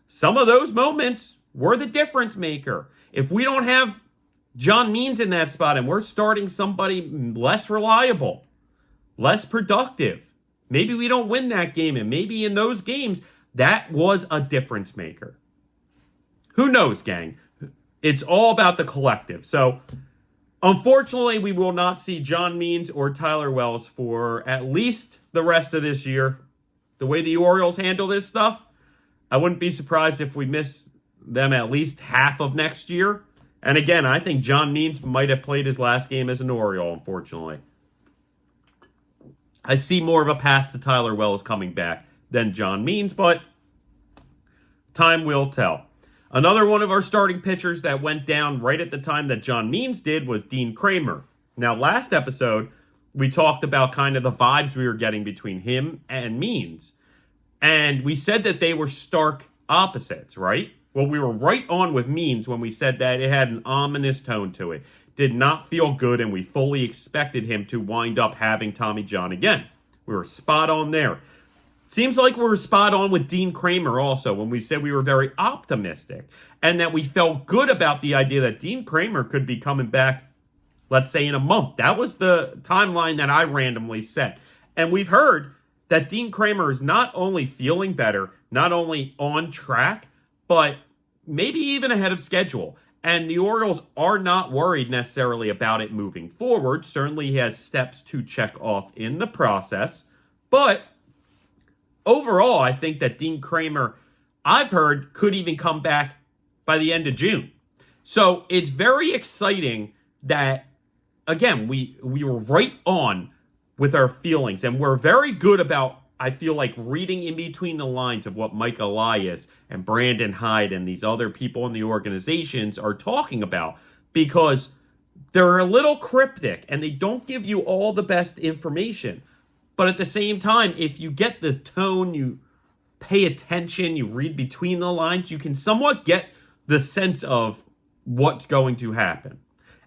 some of those moments were the difference maker. If we don't have John Means in that spot and we're starting somebody less reliable, less productive, maybe we don't win that game. And maybe in those games, that was a difference maker. Who knows, gang? It's all about the collective. So, unfortunately, we will not see John Means or Tyler Wells for at least the rest of this year. The way the Orioles handle this stuff, I wouldn't be surprised if we miss them at least half of next year. And again, I think John Means might have played his last game as an Oriole, unfortunately. I see more of a path to Tyler Wells coming back than John Means, but time will tell. Another one of our starting pitchers that went down right at the time that John Means did was Dean Kremer. Now, last episode, we talked about kind of the vibes we were getting between him and Means. And we said that they were stark opposites, right? Well, we were right on with Means when we said that it had an ominous tone to it. Did not feel good, and we fully expected him to wind up having Tommy John again. We were spot on there. Seems like we were spot on with Dean Kremer also when we said we were very optimistic and that we felt good about the idea that Dean Kremer could be coming back, let's say, in a month. That was the timeline that I randomly set. And we've heard that Dean Kremer is not only feeling better, not only on track, but maybe even ahead of schedule. And the Orioles are not worried necessarily about it moving forward. Certainly he has steps to check off in the process. But overall, I think that Dean Kremer, I've heard, could even come back by the end of June. So it's very exciting that, again, we were right on with our feelings. And we're very good about, I feel like, reading in between the lines of what Mike Elias and Brandon Hyde and these other people in the organizations are talking about, because they're a little cryptic and they don't give you all the best information. But at the same time, if you get the tone, you pay attention, you read between the lines, you can somewhat get the sense of what's going to happen.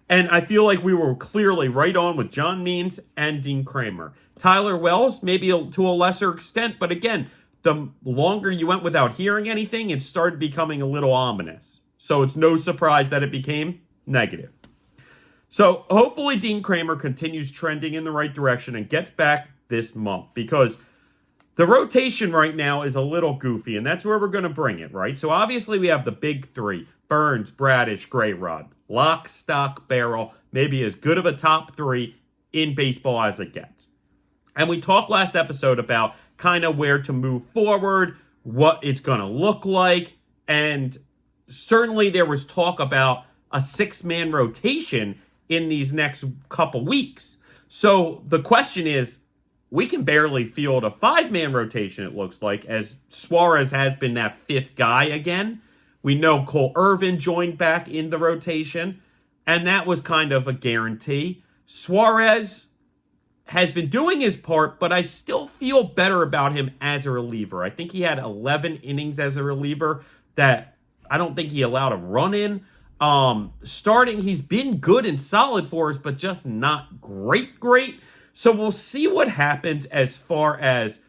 And I feel like we were clearly right on with John Means and Dean Kremer. Tyler Wells, maybe to a lesser extent, but again, the longer you went without hearing anything, it started becoming a little ominous. So it's no surprise that it became negative. So hopefully Dean Kremer continues trending in the right direction and gets back this month, because the rotation right now is a little goofy, and that's where we're going to bring it, right? So obviously we have the big three: Burns, Bradish, Grayrod. Lock, stock, barrel, maybe as good of a top three in baseball as it gets. And we talked last episode about kind of where to move forward, what it's going to look like, and certainly there was talk about a 6-man rotation in these next couple weeks. So the question is, we can barely field a 5-man rotation, it looks like, as Suarez has been that 5th guy again. We know Cole Irvin joined back in the rotation, and that was kind of a guarantee. Suarez has been doing his part, but I still feel better about him as a reliever. I think he had 11 innings as a reliever that I don't think he allowed a run in. Starting, he's been good and solid for us, but just not great. So we'll see what happens as far as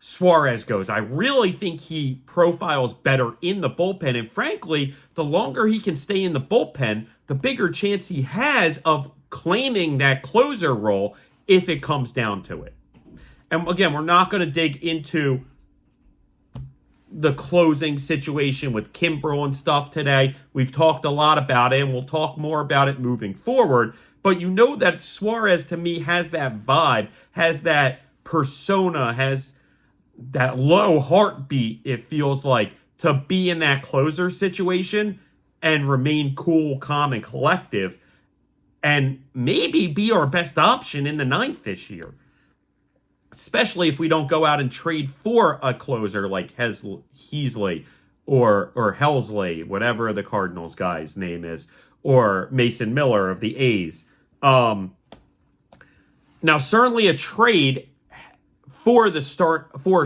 Suarez goes. I really think he profiles better in the bullpen, and frankly, the longer he can stay in the bullpen, the bigger chance he has of claiming that closer role if it comes down to it. And again, we're not going to dig into the closing situation with Kimbrel and stuff today. We've talked a lot about it, and we'll talk more about it moving forward. But you know that Suarez, to me, has that vibe, has that persona, has that low heartbeat, it feels like, to be in that closer situation and remain cool, calm, and collective, and maybe be our best option in the 9th this year. Especially if we don't go out and trade for a closer like Heasley or Helsley, whatever the Cardinals guy's name is, or Mason Miller of the A's. Now, certainly a trade for a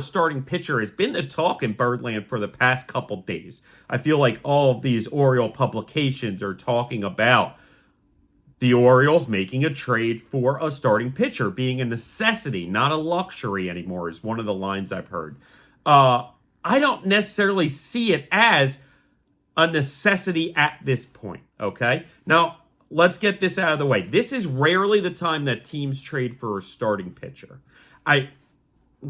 starting pitcher has been the talk in Birdland for the past couple days. I feel like all of these Oriole publications are talking about the Orioles making a trade for a starting pitcher being a necessity, not a luxury anymore, is one of the lines I've heard. I don't necessarily see it as a necessity at this point, okay? Now, let's get this out of the way. This is rarely the time that teams trade for a starting pitcher.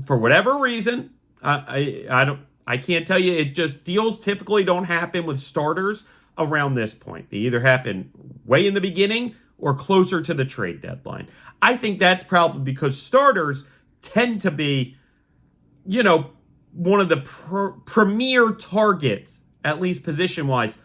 For whatever reason, I can't tell you. It just, deals typically don't happen with starters around this point. They either happen way in the beginning or closer to the trade deadline. I think that's probably because starters tend to be, one of the premier targets, at least position-wise,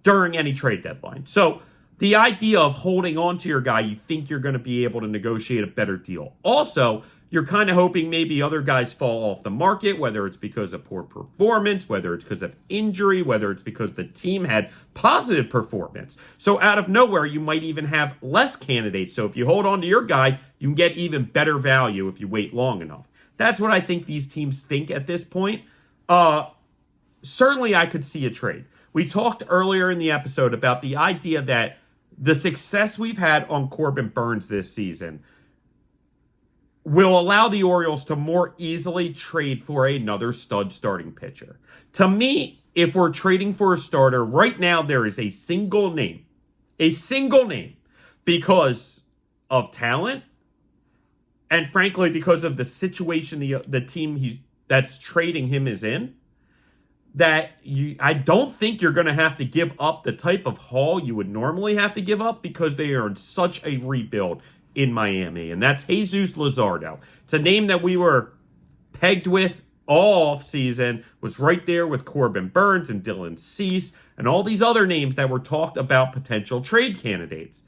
during any trade deadline. So the idea of holding on to your guy, you think you're going to be able to negotiate a better deal. Also, you're kind of hoping maybe other guys fall off the market, whether it's because of poor performance, whether it's because of injury, whether it's because the team had positive performance. So out of nowhere, you might even have less candidates. So if you hold on to your guy, you can get even better value if you wait long enough. That's what I think these teams think at this point. certainly I could see a trade. We talked earlier in the episode about the idea that the success we've had on Corbin Burnes this season will allow the Orioles to more easily trade for another stud starting pitcher. To me, if we're trading for a starter, right now there is a single name, because of talent, and frankly, because of the situation the team that's trading him is in, I don't think you're going to have to give up the type of haul you would normally have to give up because they are in such a rebuild in Miami, and that's Jesus Luzardo. It's a name that we were pegged with all season, was right there with Corbin Burnes and Dylan Cease and all these other names that were talked about potential trade candidates.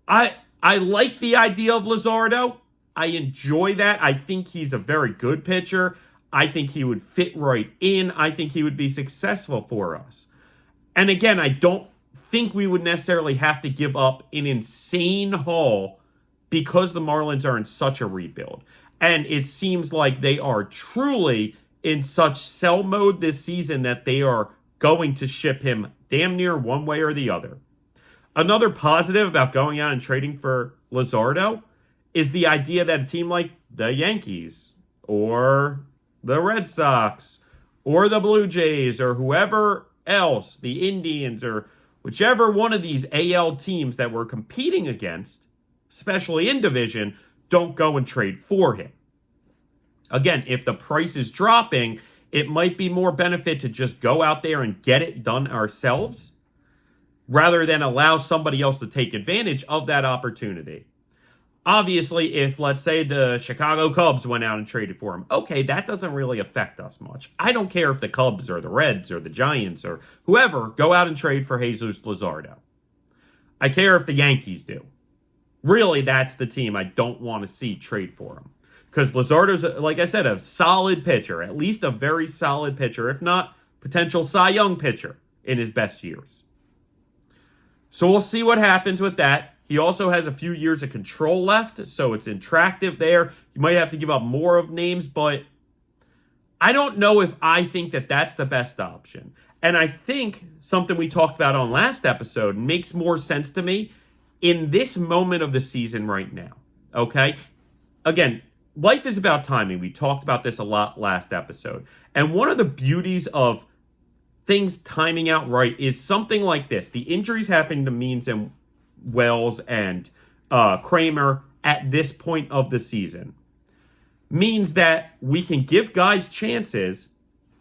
I like the idea of Luzardo. I enjoy that. I think he's a very good pitcher. I think he would fit right in. I think he would be successful for us. And again, I don't think we would necessarily have to give up an insane haul because the Marlins are in such a rebuild. And it seems like they are truly in such sell mode this season that they are going to ship him damn near one way or the other. Another positive about going out and trading for Luzardo is the idea that a team like the Yankees or the Red Sox or the Blue Jays or whoever else, the Indians or whichever one of these AL teams that we're competing against, especially in division, don't go and trade for him. Again, if the price is dropping, it might be more benefit to just go out there and get it done ourselves rather than allow somebody else to take advantage of that opportunity. Obviously, if, let's say, the Chicago Cubs went out and traded for him, okay, that doesn't really affect us much. I don't care if the Cubs or the Reds or the Giants or whoever go out and trade for Jesus Luzardo. I care if the Yankees do. Really, that's the team I don't want to see trade for him. Because Luzardo's, like I said, a solid pitcher, at least a very solid pitcher, if not potential Cy Young pitcher in his best years. So we'll see what happens with that. He also has a few years of control left, so it's attractive there. You might have to give up more of names, but I don't know if I think that that's the best option. And I think something we talked about on last episode makes more sense to me in this moment of the season right now, okay? Again, life is about timing. We talked about this a lot last episode. And one of the beauties of things timing out right is something like this. The injuries happening to Means and Wells and Kremer at this point of the season means that we can give guys chances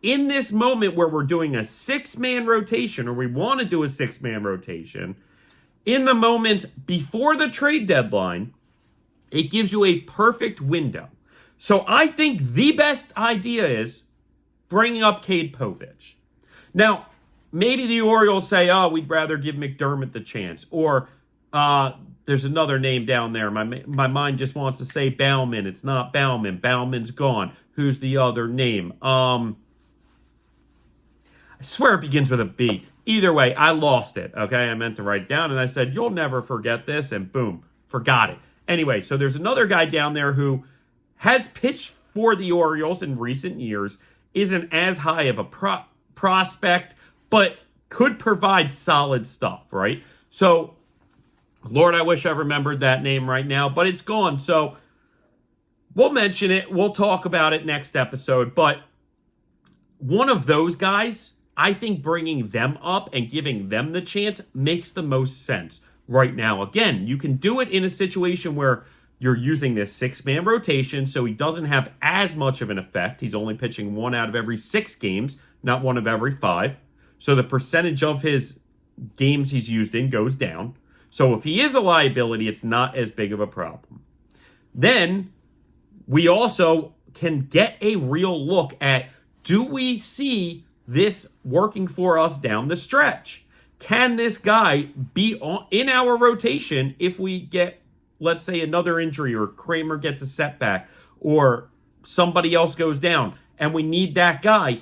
in this moment where we're doing a six-man rotation, or we want to do a six-man rotation. In the moment before the trade deadline, it gives you a perfect window. So I think the best idea is bringing up Cade Povich. Now, maybe the Orioles say, oh, we'd rather give McDermott the chance. Or there's another name down there. My mind just wants to say Bauman. It's not Bauman. Bauman's gone. Who's the other name? I swear it begins with a B. Either way, I lost it, okay? I meant to write it down, and I said, you'll never forget this, and boom, forgot it. Anyway, so there's another guy down there who has pitched for the Orioles in recent years, isn't as high of a prospect, but could provide solid stuff, right? So, Lord, I wish I remembered that name right now, but it's gone. So, we'll mention it. We'll talk about it next episode, but one of those guys, I think bringing them up and giving them the chance makes the most sense right now. Again, you can do it in a situation where you're using this six-man rotation, so he doesn't have as much of an effect. He's only pitching 1 out of every 6 games, not 1 of every 5. So the percentage of his games he's used in goes down. So if he is a liability, it's not as big of a problem. Then we also can get a real look at, do we see this working for us down the stretch? Can this guy be in our rotation if we get, let's say, another injury, or Kremer gets a setback, or somebody else goes down and we need that guy?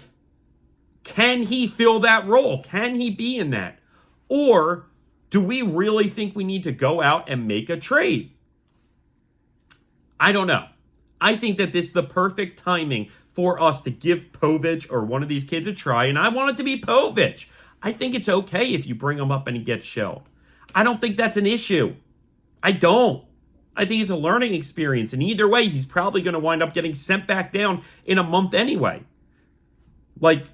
Can he fill that role? Can he be in that? Or do we really think we need to go out and make a trade? I don't know. I think that this is the perfect timing for us to give Povich or one of these kids a try, and I want it to be Povich. I think it's okay if you bring him up and he gets shelled. I don't think that's an issue. I don't. I think it's a learning experience, and either way, he's probably going to wind up getting sent back down in a month anyway. Like,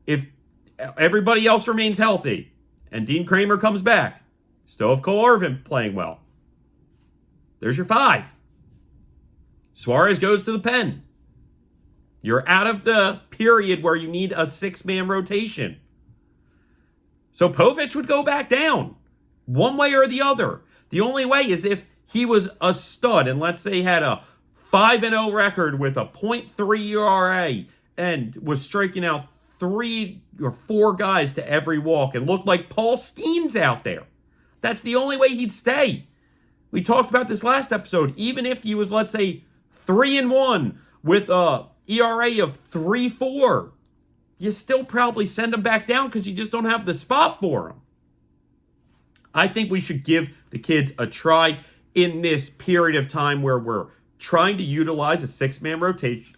if everybody else remains healthy and Dean Kremer comes back, still have Cole Irvin playing well. There's your 5. Suarez goes to the pen. You're out of the period where you need a 6-man rotation. So Povich would go back down one way or the other. The only way is if he was a stud and let's say had a 5-0 record with a .3 ERA and was striking out 3 or 4 guys to every walk and looked like Paul Skeens out there. That's the only way he'd stay. We talked about this last episode. Even if he was, let's say, 3-1 with a ERA of 3.4, you still probably send him back down because you just don't have the spot for him. I think we should give the kids a try in this period of time where we're trying to utilize a 6-man rotation.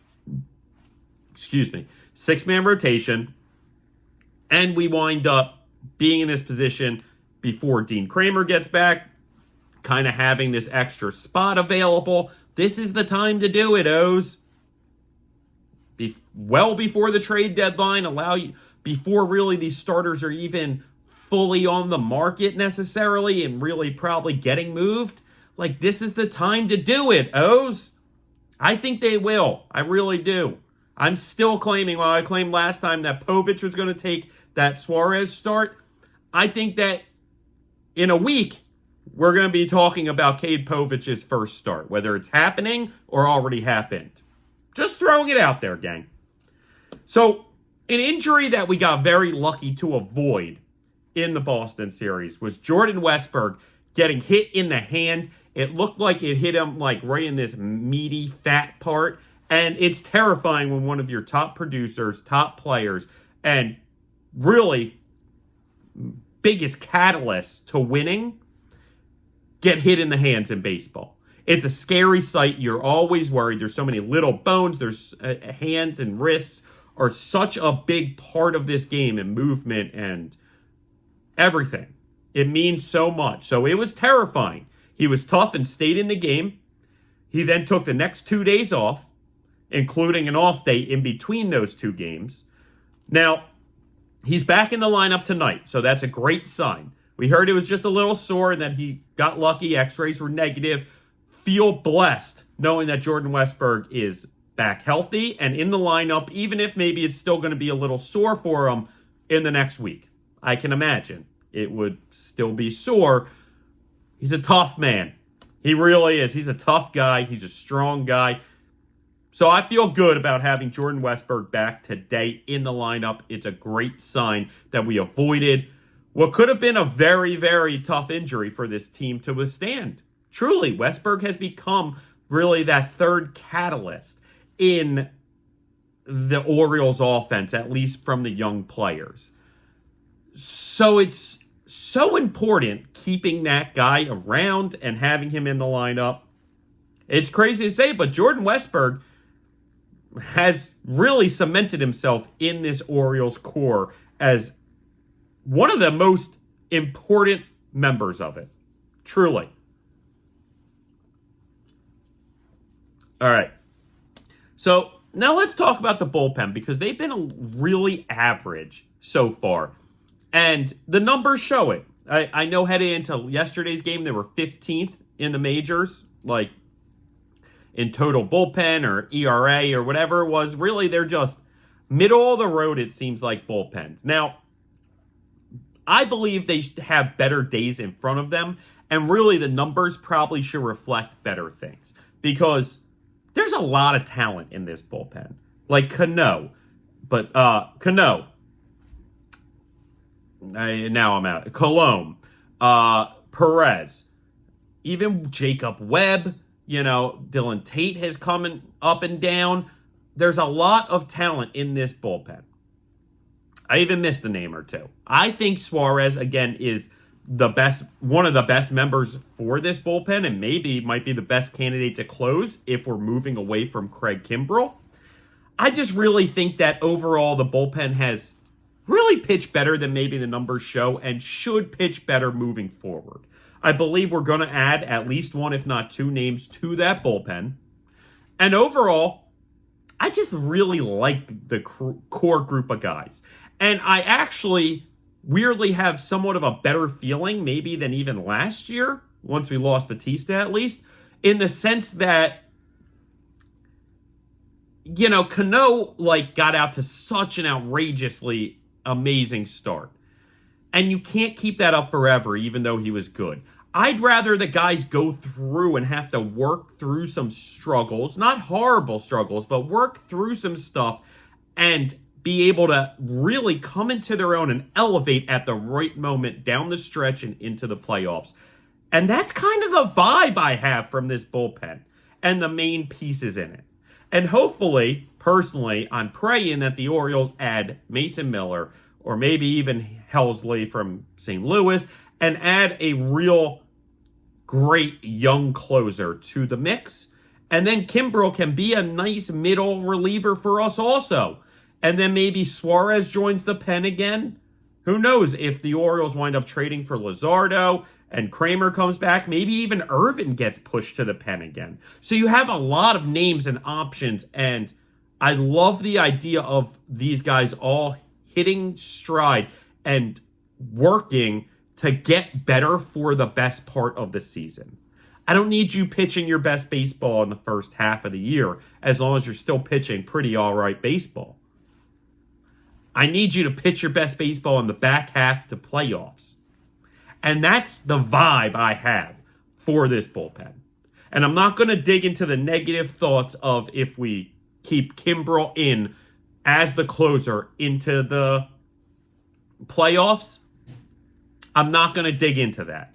6-man rotation. And we wind up being in this position before Dean Kremer gets back, kind of having this extra spot available. This is the time to do it, O's. Well before the trade deadline, before really these starters are even fully on the market necessarily and really probably getting moved. Like, this is the time to do it, O's. I think they will. I really do. I'm still claiming, I claimed last time that Povich was going to take that Suarez start. I think that in a week, we're going to be talking about Cade Povich's first start, whether it's happening or already happened. Just throwing it out there, gang. So, an injury that we got very lucky to avoid in the Boston series was Jordan Westburg getting hit in the hand. It looked like it hit him like right in this meaty, fat part. And it's terrifying when one of your top producers, top players, and really biggest catalyst to winning get hit in the hands in baseball. It's a scary sight. You're always worried. There's so many little bones. There's hands and wrists are such a big part of this game and movement and everything. It means so much. So it was terrifying. He was tough and stayed in the game. He then took the next 2 days off, including an off day in between those 2 games. Now, he's back in the lineup tonight, so that's a great sign. We heard it was just a little sore and that he got lucky. X-rays were negative. Feel blessed knowing that Jordan Westburg is back healthy and in the lineup, even if maybe it's still going to be a little sore for him in the next week. I can imagine it would still be sore. He's a tough man. He really is. He's a tough guy. He's a strong guy. So I feel good about having Jordan Westburg back today in the lineup. It's a great sign that we avoided what could have been a very, very tough injury for this team to withstand. Truly, Westburg has become really that third catalyst in the Orioles offense, at least from the young players. So it's so important keeping that guy around and having him in the lineup. It's crazy to say, but Jordan Westburg has really cemented himself in this Orioles core as one of the most important members of it. Truly. All right. So now let's talk about the bullpen because they've been really average so far. And the numbers show it. I know heading into yesterday's game, they were 15th in the majors, like in total bullpen or ERA or whatever it was. Really, they're just middle of the road, it seems like, bullpens. Now, I believe they have better days in front of them. And really, the numbers probably should reflect better things. Because there's a lot of talent in this bullpen. Like Cano. But, Cano. Now I'm out. Colomb. Perez. Even Jacob Webb. Dylan Tate has come up and down. There's a lot of talent in this bullpen. I even missed a name or two. I think Suarez, again, is one of the best members for this bullpen, and maybe might be the best candidate to close if we're moving away from Craig Kimbrell. I just really think that overall the bullpen has really pitched better than maybe the numbers show and should pitch better moving forward. I believe we're going to add at least one, if not two names to that bullpen. And overall, I just really like the core group of guys. And I actually weirdly have somewhat of a better feeling maybe than even last year, once we lost Batista at least, in the sense that, you know, Cano got out to such an outrageously amazing start. And you can't keep that up forever, even though he was good. I'd rather the guys go through and have to work through some struggles, not horrible struggles, but work through some stuff and be able to really come into their own and elevate at the right moment down the stretch and into the playoffs. And that's kind of the vibe I have from this bullpen and the main pieces in it. And hopefully, personally, I'm praying that the Orioles add Mason Miller or maybe even Helsley from St. Louis and add a real great young closer to the mix. And then Kimbrell can be a nice middle reliever for us also. And then maybe Suarez joins the pen again. Who knows if the Orioles wind up trading for Luzardo and Kremer comes back. Maybe even Irvin gets pushed to the pen again. So you have a lot of names and options. And I love the idea of these guys all hitting stride and working to get better for the best part of the season. I don't need you pitching your best baseball in the first half of the year as long as you're still pitching pretty all right baseball. I need you to pitch your best baseball in the back half to playoffs. And that's the vibe I have for this bullpen. And I'm not going to dig into the negative thoughts of if we keep Kimbrell in as the closer into the playoffs. I'm not going to dig into that.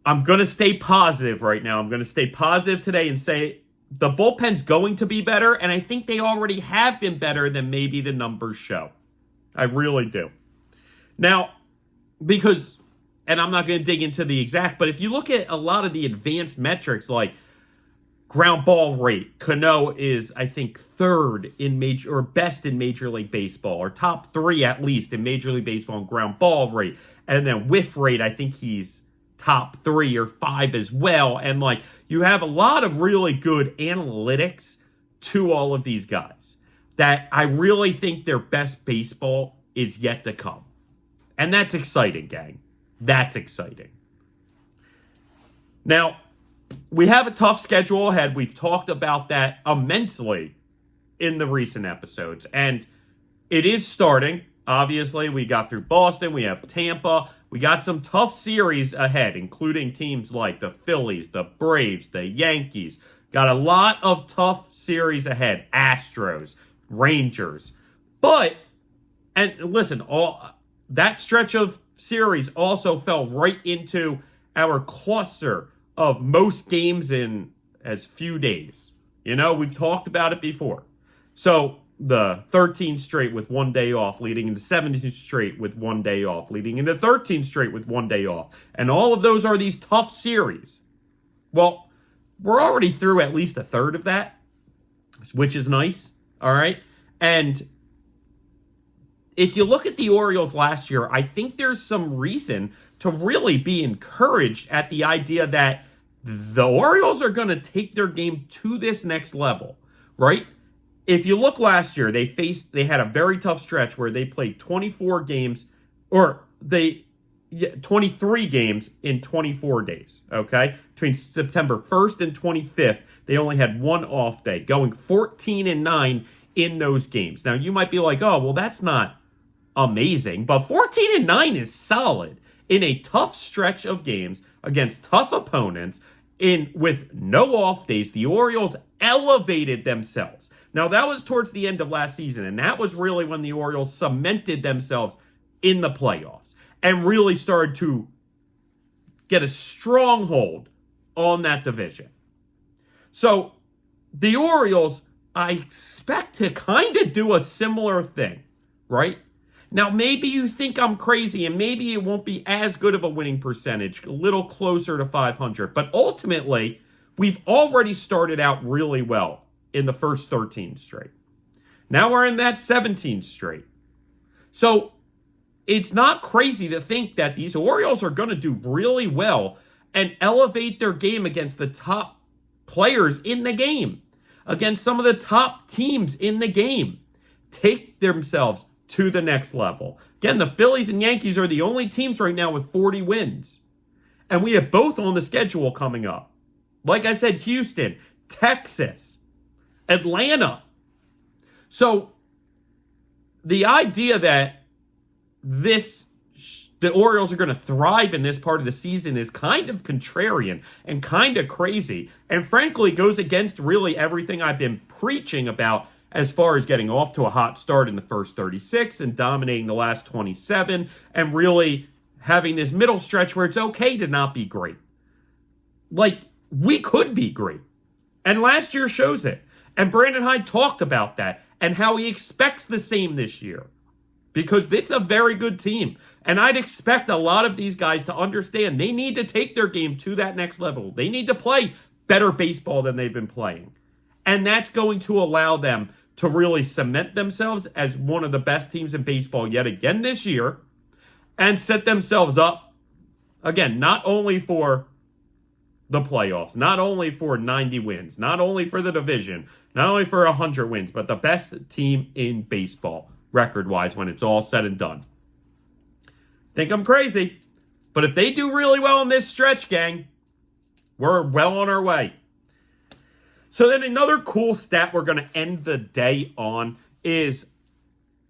I'm going to stay positive right now. I'm going to stay positive today and say the bullpen's going to be better, and I think they already have been better than maybe the numbers show. I really do. Now, because, and I'm not going to dig into the exact, but if you look at a lot of the advanced metrics like ground ball rate, Cano is, I think, third in major or best in Major League Baseball, or top three at least in Major League Baseball in ground ball rate. And then whiff rate, I think he's top 3 or 5 as well. And you have a lot of really good analytics to all of these guys that I really think their best baseball is yet to come. And that's exciting, gang. That's exciting. Now, we have a tough schedule ahead. We've talked about that immensely in the recent episodes. And it is starting. Obviously, we got through Boston. We have Tampa. We got some tough series ahead, including teams like the Phillies, the Braves, the Yankees. Got a lot of tough series ahead. Astros, Rangers. But, and listen, all that stretch of series also fell right into our cluster of most games in as few days. You know, we've talked about it before. So the 13 straight with 1 day off, leading into 17 straight with 1 day off, leading into 13 straight with 1 day off. And all of those are these tough series. Well, we're already through at least a third of that, which is nice. All right. And if you look at the Orioles last year, I think there's some reason to really be encouraged at the idea that the Orioles are going to take their game to this next level, right? If you look last year, they had a very tough stretch where they played 24 games, or 23 games in 24 days, okay? Between September 1st and 25th, they only had one off day, going 14-9 in those games. Now, you might be like, oh, well, that's not amazing, but 14-9 is solid in a tough stretch of games against tough opponents. With no off days, the Orioles elevated themselves. Now, that was towards the end of last season, and that was really when the Orioles cemented themselves in the playoffs and really started to get a stronghold on that division. So, the Orioles, I expect to kind of do a similar thing, right? Now, maybe you think I'm crazy, and maybe it won't be as good of a winning percentage, a little closer to 500. But ultimately, we've already started out really well in the first 13 straight. Now we're in that 17 straight. So it's not crazy to think that these Orioles are going to do really well and elevate their game against the top players in the game, against some of the top teams in the game. Take themselves to the next level. Again, the Phillies and Yankees are the only teams right now with 40 wins. And we have both on the schedule coming up. Like I said, Houston, Texas, Atlanta. So the idea that the Orioles are going to thrive in this part of the season is kind of contrarian and kind of crazy. And frankly, goes against really everything I've been preaching about as far as getting off to a hot start in the first 36 and dominating the last 27 and really having this middle stretch where it's okay to not be great. Like, we could be great. And last year shows it. And Brandon Hyde talked about that and how he expects the same this year. Because this is a very good team. And I'd expect a lot of these guys to understand they need to take their game to that next level. They need to play better baseball than they've been playing. And that's going to allow them to really cement themselves as one of the best teams in baseball yet again this year and set themselves up, again, not only for the playoffs, not only for 90 wins, not only for the division, not only for 100 wins, but the best team in baseball, record-wise, when it's all said and done. Think I'm crazy, but if they do really well in this stretch, gang, we're well on our way. So then another cool stat we're going to end the day on is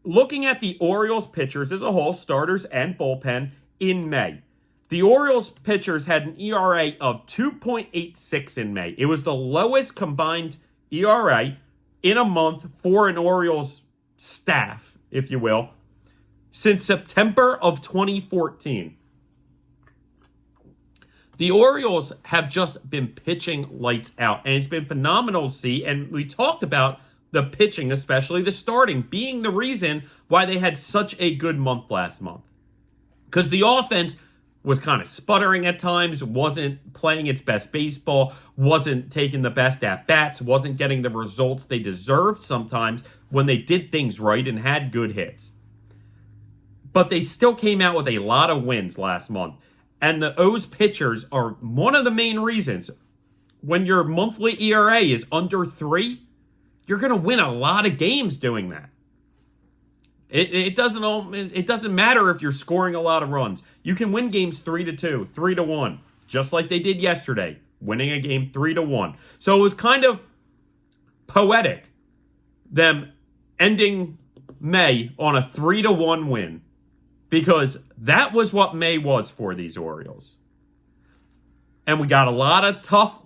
looking at the Orioles pitchers as a whole, starters and bullpen, in May. The Orioles pitchers had an ERA of 2.86 in May. It was the lowest combined ERA in a month for an Orioles staff, if you will, since September of 2014. The Orioles have just been pitching lights out, and it's been phenomenal to see. And we talked about the pitching, especially the starting, being the reason why they had such a good month last month. Because the offense was kind of sputtering at times, wasn't playing its best baseball, wasn't taking the best at-bats, wasn't getting the results they deserved sometimes when they did things right and had good hits. But they still came out with a lot of wins last month. And the O's pitchers are one of the main reasons. When your monthly ERA is under 3, you're going to win a lot of games doing that. It doesn't matter if you're scoring a lot of runs. You can win games 3-2, 3-1, just like they did yesterday, winning a game 3-1. So it was kind of poetic, them ending May on a 3-1 win. Because that was what May was for these Orioles. And we got a lot of tough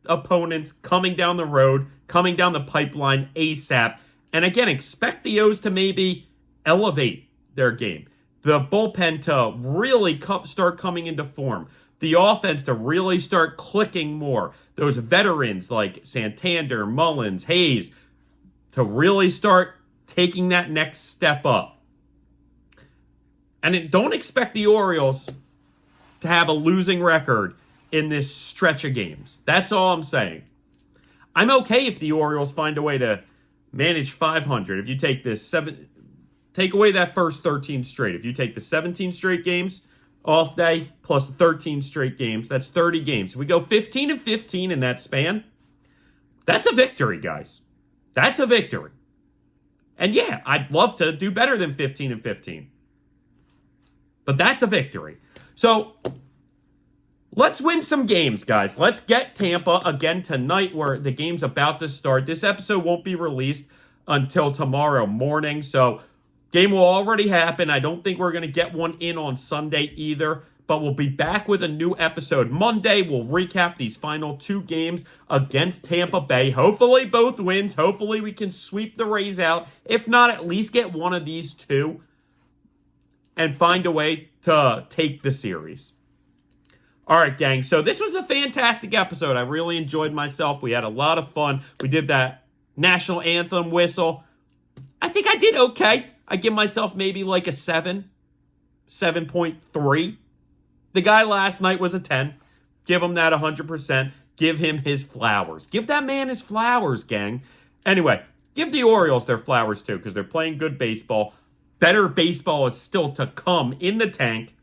opponents coming down the road, coming down the pipeline ASAP. And again, expect the O's to maybe elevate their game. The bullpen to really start coming into form. The offense to really start clicking more. Those veterans like Santander, Mullins, Hayes, to really start taking that next step up. And don't expect the Orioles to have a losing record in this stretch of games. That's all I'm saying. I'm okay if the Orioles find a way to manage 500. If you take take away that first 13 straight. If you take the 17 straight games off day plus the 13 straight games, that's 30 games. If we go 15-15 in that span, that's a victory, guys. That's a victory. And yeah, I'd love to do better than 15-15. But that's a victory. So let's win some games, guys. Let's get Tampa again tonight where the game's about to start. This episode won't be released until tomorrow morning. So game will already happen. I don't think we're going to get one in on Sunday either. But we'll be back with a new episode Monday. We'll recap these final 2 games against Tampa Bay. Hopefully both wins. Hopefully we can sweep the Rays out. If not, at least get one of these 2. And find a way to take the series. All right, gang. So this was a fantastic episode. I really enjoyed myself. We had a lot of fun. We did that national anthem whistle. I think I did okay. I give myself maybe like a 7.3. The guy last night was a 10. Give him that 100%. Give him his flowers. Give that man his flowers, gang. Anyway, give the Orioles their flowers too, because they're playing good baseball. Better baseball is still to come in the tank.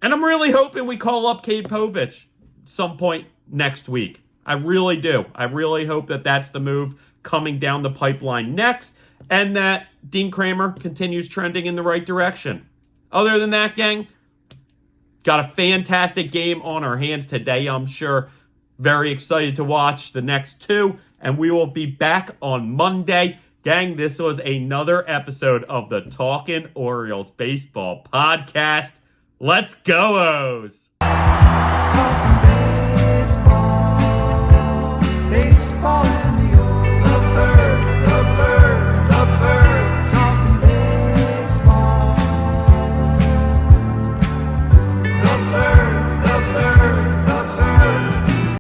And I'm really hoping we call up Cade Povich some point next week. I really do. I really hope that that's the move coming down the pipeline next, and that Dean Kremer continues trending in the right direction. Other than that, gang, got a fantastic game on our hands today, I'm sure. Very excited to watch the next two, and we will be back on Monday. Gang, this was another episode of the Talkin Orioles Baseball Podcast. Let's go, O's! Talking baseball, baseball.